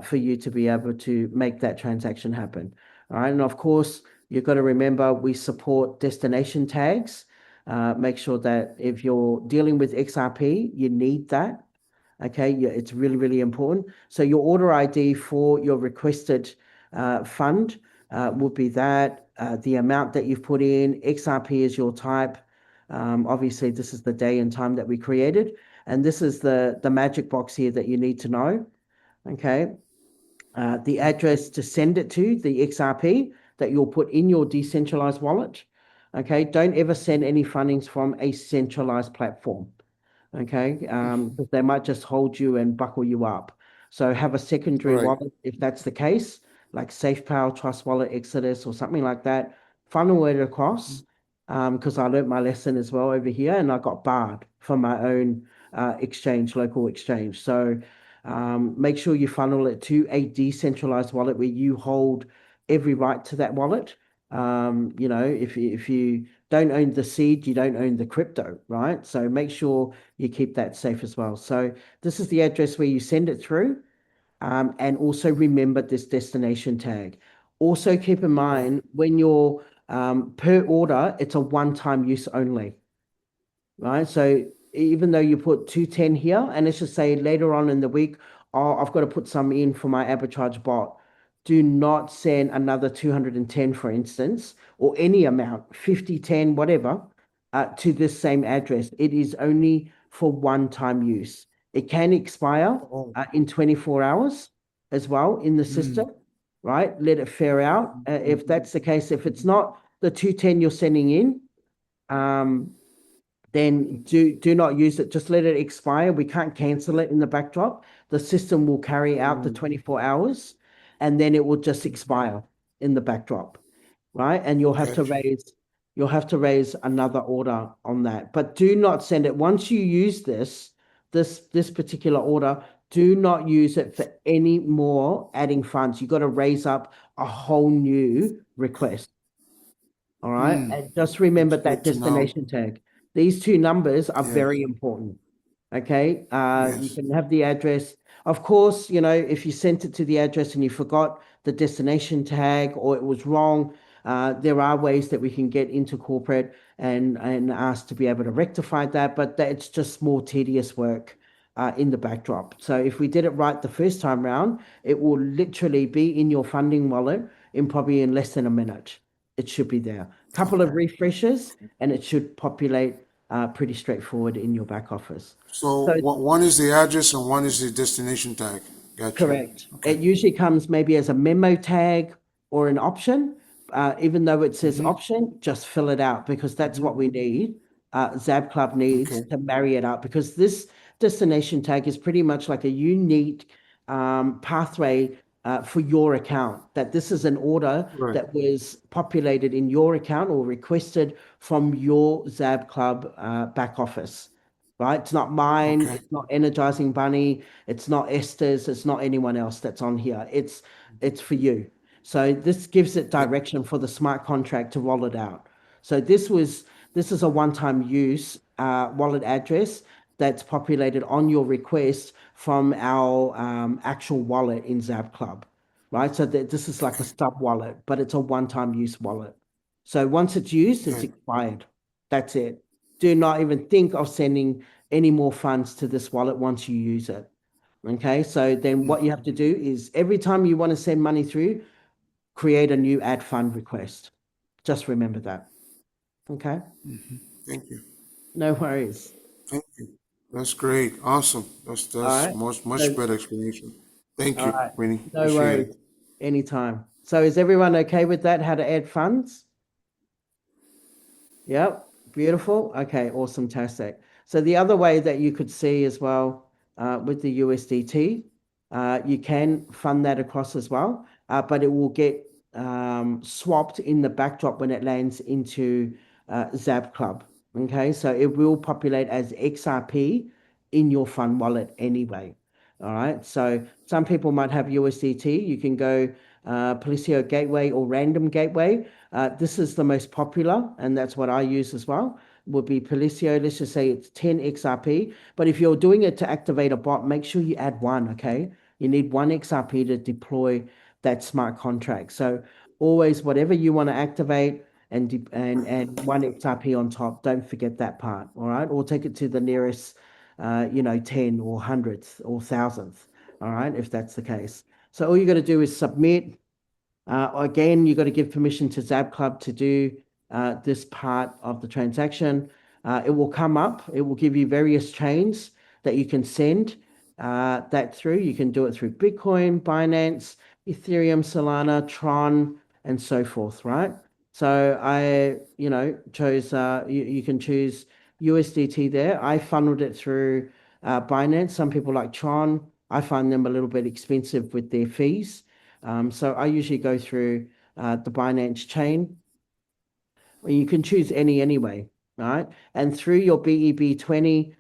for you to be able to make that transaction happen. All right. And of course, you've got to remember we support destination tags. Make sure that if you're dealing with XRP, you need that. Okay, yeah, it's really, really important. So your order ID for your requested fund would be that, the amount that you've put in, XRP is your type. Obviously, this is the day and time that we created, and this is the magic box here that you need to know. Okay, the address to send it to, the XRP that you'll put in your decentralized wallet. Okay, don't ever send any fundings from a centralized platform. Okay, because they might just hold you and buckle you up. So have a secondary Right. wallet if that's the case, like SafePal, Trust Wallet, Exodus, or something like that. Funnel it across, because I learned my lesson as well over here, and I got barred from my own exchange, local exchange. So make sure you funnel it to a decentralized wallet where you hold every right to that wallet. If you don't own the seed, you don't own the crypto, right? So make sure you keep that safe as well. So this is the address where you send it through. And also remember this destination tag. Also keep in Right. mind when you're per order, it's a one-time use only, right? So even though you put 210 here, and let's just say later on in the week, oh, I've got to put some in for my arbitrage bot. Do not send another 210, for instance, or any amount, 50, 10, whatever, to this same address. It is only for one-time use. It can expire Oh. in 24 hours as well in the system, right? Let it fare out. If that's the case, if it's not the 210 you're sending in, then do not use it. Just let it expire. We can't cancel it in the backdrop. The system will carry out the 24 hours, and then it will just expire in the backdrop, right? And Gotcha. you'll have to raise another order on that. But do not send it once you use this particular order. Do not use it for any more adding funds. You got to raise up a whole new request. All right. And just remember That's that good to know. destination tag. These two numbers are Yes. very important. Okay. You Yes. can have the address. Of course, if you sent it to the address and you forgot the destination tag or it was wrong, there are ways that we can get into corporate and ask to be able to rectify that, but it's just more tedious work in the backdrop. So if we did it right the first time round, it will literally be in your funding wallet in probably in less than a minute. It should be there. Couple of refreshes and it should populate pretty straightforward in your back office. So So one is the address and one is the destination tag. Got you. correct. Okay. It usually comes maybe as a memo tag or an option. Even though it says option, just fill it out because that's what we need. Zab Club needs Okay. to marry it up because this destination tag is pretty much like a unique pathway for your account, that this is an order Right. that was populated in your account or requested from your XAB Club back office, right? It's not mine, Okay. it's not Energizing Bunny, it's not Esther's, it's not anyone else that's on here. It's for you. So this gives it direction for the smart contract to roll it out. So this is a one-time use wallet address that's populated on your request from our actual wallet in XAB Club, right? So this is like a stub wallet, but it's a one-time use wallet. So once it's used, it's Okay. expired. That's it. Do not even think of sending any more funds to this wallet once you use it. Okay, so then what you have to do is every time you want to send money through, create a new add fund request. Just remember that. Okay, Thank you. no worries. Thank you. That's great. Awesome. That's All right. much better explanation. Thank All you, right. Queenie. No Appreciate worries. it. Anytime. So is everyone okay with that? How to add funds? Yep. Beautiful. Okay. Awesome. Tastic. So the other way that you could see as well with the USDT, you can fund that across as well, but it will get swapped in the backdrop when it lands into XAB Club. Okay. So it will populate as XRP in your fund wallet anyway. All right. So some people might have USDT. You can go Policio Gateway or Random Gateway. This is the most popular, and that's what I use as well. Would be Policio. Let's just say it's 10 XRP. But if you're doing it to activate a bot, make sure you add one. Okay. You need one XRP to deploy that smart contract. So always, whatever you want to activate, and one XRP on top. Don't forget that part. All right. Or take it to the nearest 10 or hundredth or thousandth. All right, if that's the case. So all you got to do is submit. Again, you got to give permission to XAB Club to do this part of the transaction. It will come up. It will give you various chains that you can send that through. You can do it through Bitcoin, Binance, Ethereum, Solana, Tron, and so forth, right? So I, chose, you can choose USDT there. I funneled it through Binance. Some people like Tron. I find them a little bit expensive with their fees. So I usually go through the Binance chain. You can choose any anyway, right? And through your BEB20,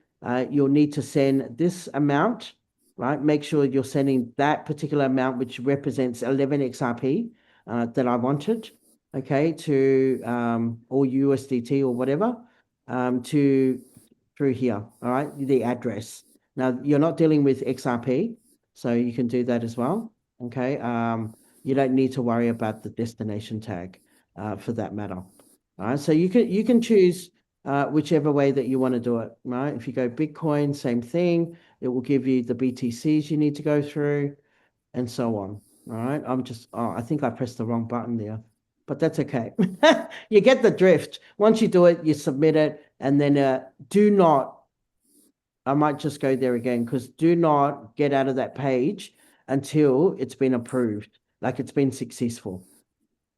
you'll need to send this amount, right? Make sure you're sending that particular amount, which represents 11 XRP that I wanted, okay, to or USDT or whatever, to through here, all right, the address. Now, you're not dealing with XRP, so you can do that as well, okay? You don't need to worry about the destination tag for that matter. All right, so you can choose whichever way that you want to do it, right? If you go Bitcoin, same thing. It will give you the BTCs you need to go through and so on. All right, I think I pressed the wrong button there, but that's okay. You get the drift. Once you do it, you submit it, and then do not, I might just go there again, because do not get out of that page until it's been approved, like it's been successful,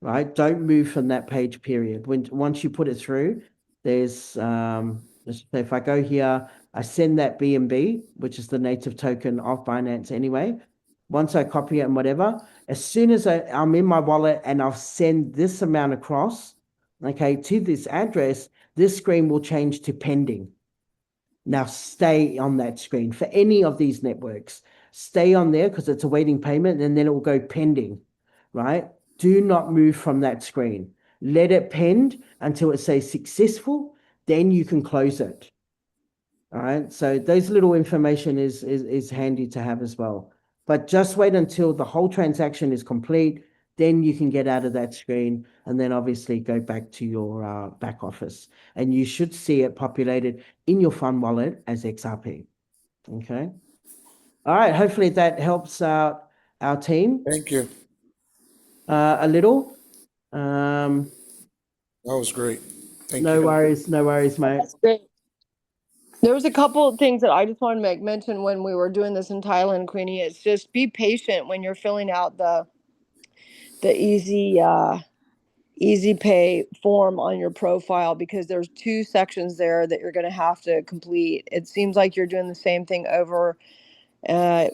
right? Don't move from that page, period. Once you put it through, there's, let's say if I go here, I send that BNB, which is the native token of Binance anyway. Once I copy it and whatever, as soon as I'm in my wallet and I'll send this amount across, okay, to this address, this screen will change to pending. Now stay on that screen for any of these networks. Stay on there because it's awaiting payment, and then it will go pending, right? Do not move from that screen. Let it pend until it says successful, then you can close it. All right. So those little information is handy to have as well. But just wait until the whole transaction is complete. Then you can get out of that screen and then obviously go back to your back office. And you should see it populated in your fund wallet as XRP. Okay. All right. Hopefully that helps out our team Thank you. a little. Um, That was great. Thank no you. worries, mate. That's great. There was a couple of things that I just wanted to make mention when we were doing this in Thailand, Queenie. It's just be patient when you're filling out the EasyPay form on your profile, because there's 2 sections there that you're going to have to complete. It seems like you're doing the same thing over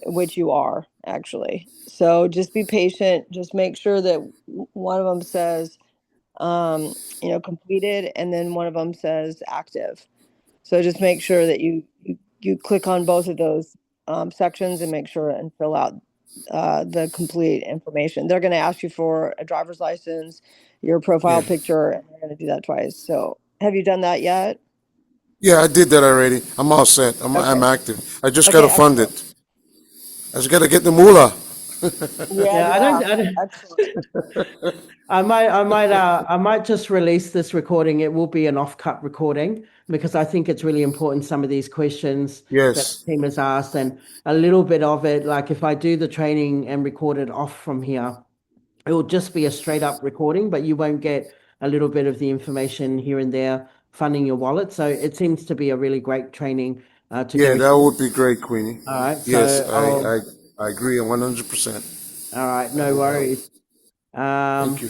which you are actually. So just be patient. Just make sure that one of them says, completed, and then one of them says active. So just make sure that you click on both of those sections and make sure and fill out the complete information. They're going to ask you for a driver's license, your profile Yeah. picture, and they're going to do that twice. So have you done that yet? Yeah, I did that already. I'm all set. I'm Okay. active. I just got Okay, to fund excellent. it. I just got to get the moolah. Yeah, Yeah, yeah. I don't. Excellent. I might just release this recording. It will be an off-cut recording because I think it's really important. Some of these questions that Yes. the team has asked, and a little bit of it, like if I do the training and record it off from here, it will just be a straight up recording, but you won't get a little bit of the information here and there funding your wallet. So it seems to be a really great training to Yeah, do. that would be great, Queenie. All right, Yes, so I'll. I agree 100%. All right, That no would help. worries. Thank Um, you.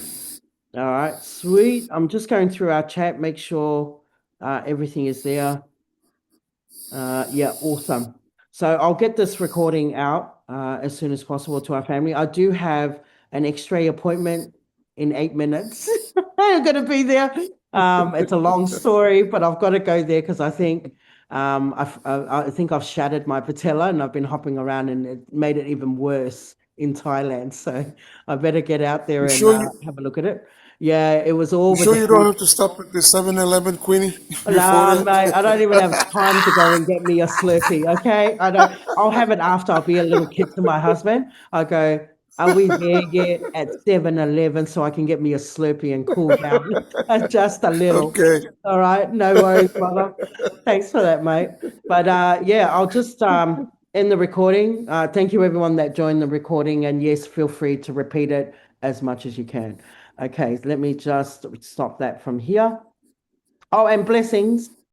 all right, sweet. I'm just going through our chat, make sure everything is there. Yeah, awesome. So I'll get this recording out as soon as possible to our family. I do have an X-ray appointment in 8 minutes. I'm going to be there. It's a long story, but I've got to go there because I think I think I've shattered my patella and I've been hopping around and it made it even worse in Thailand. So I better get out there You and sure you, have a look at it. Yeah, it was all you with sure the you don't have to stop at the 7-Eleven, Queenie, before Nah, mate, I don't even have that? time to go and get me a Slurpee, okay? I don't, I'll have it after. I'll be a little kid to my husband. I go, are we there yet at 7-Eleven so I can get me a Slurpee and cool down just a little? Okay. All right, no worries, brother. Thanks for that, mate. But yeah, I'll just end the recording. Thank you everyone that joined the recording, and yes, feel free to repeat it as much as you can. Okay, let me just stop that from here. Oh, and blessings.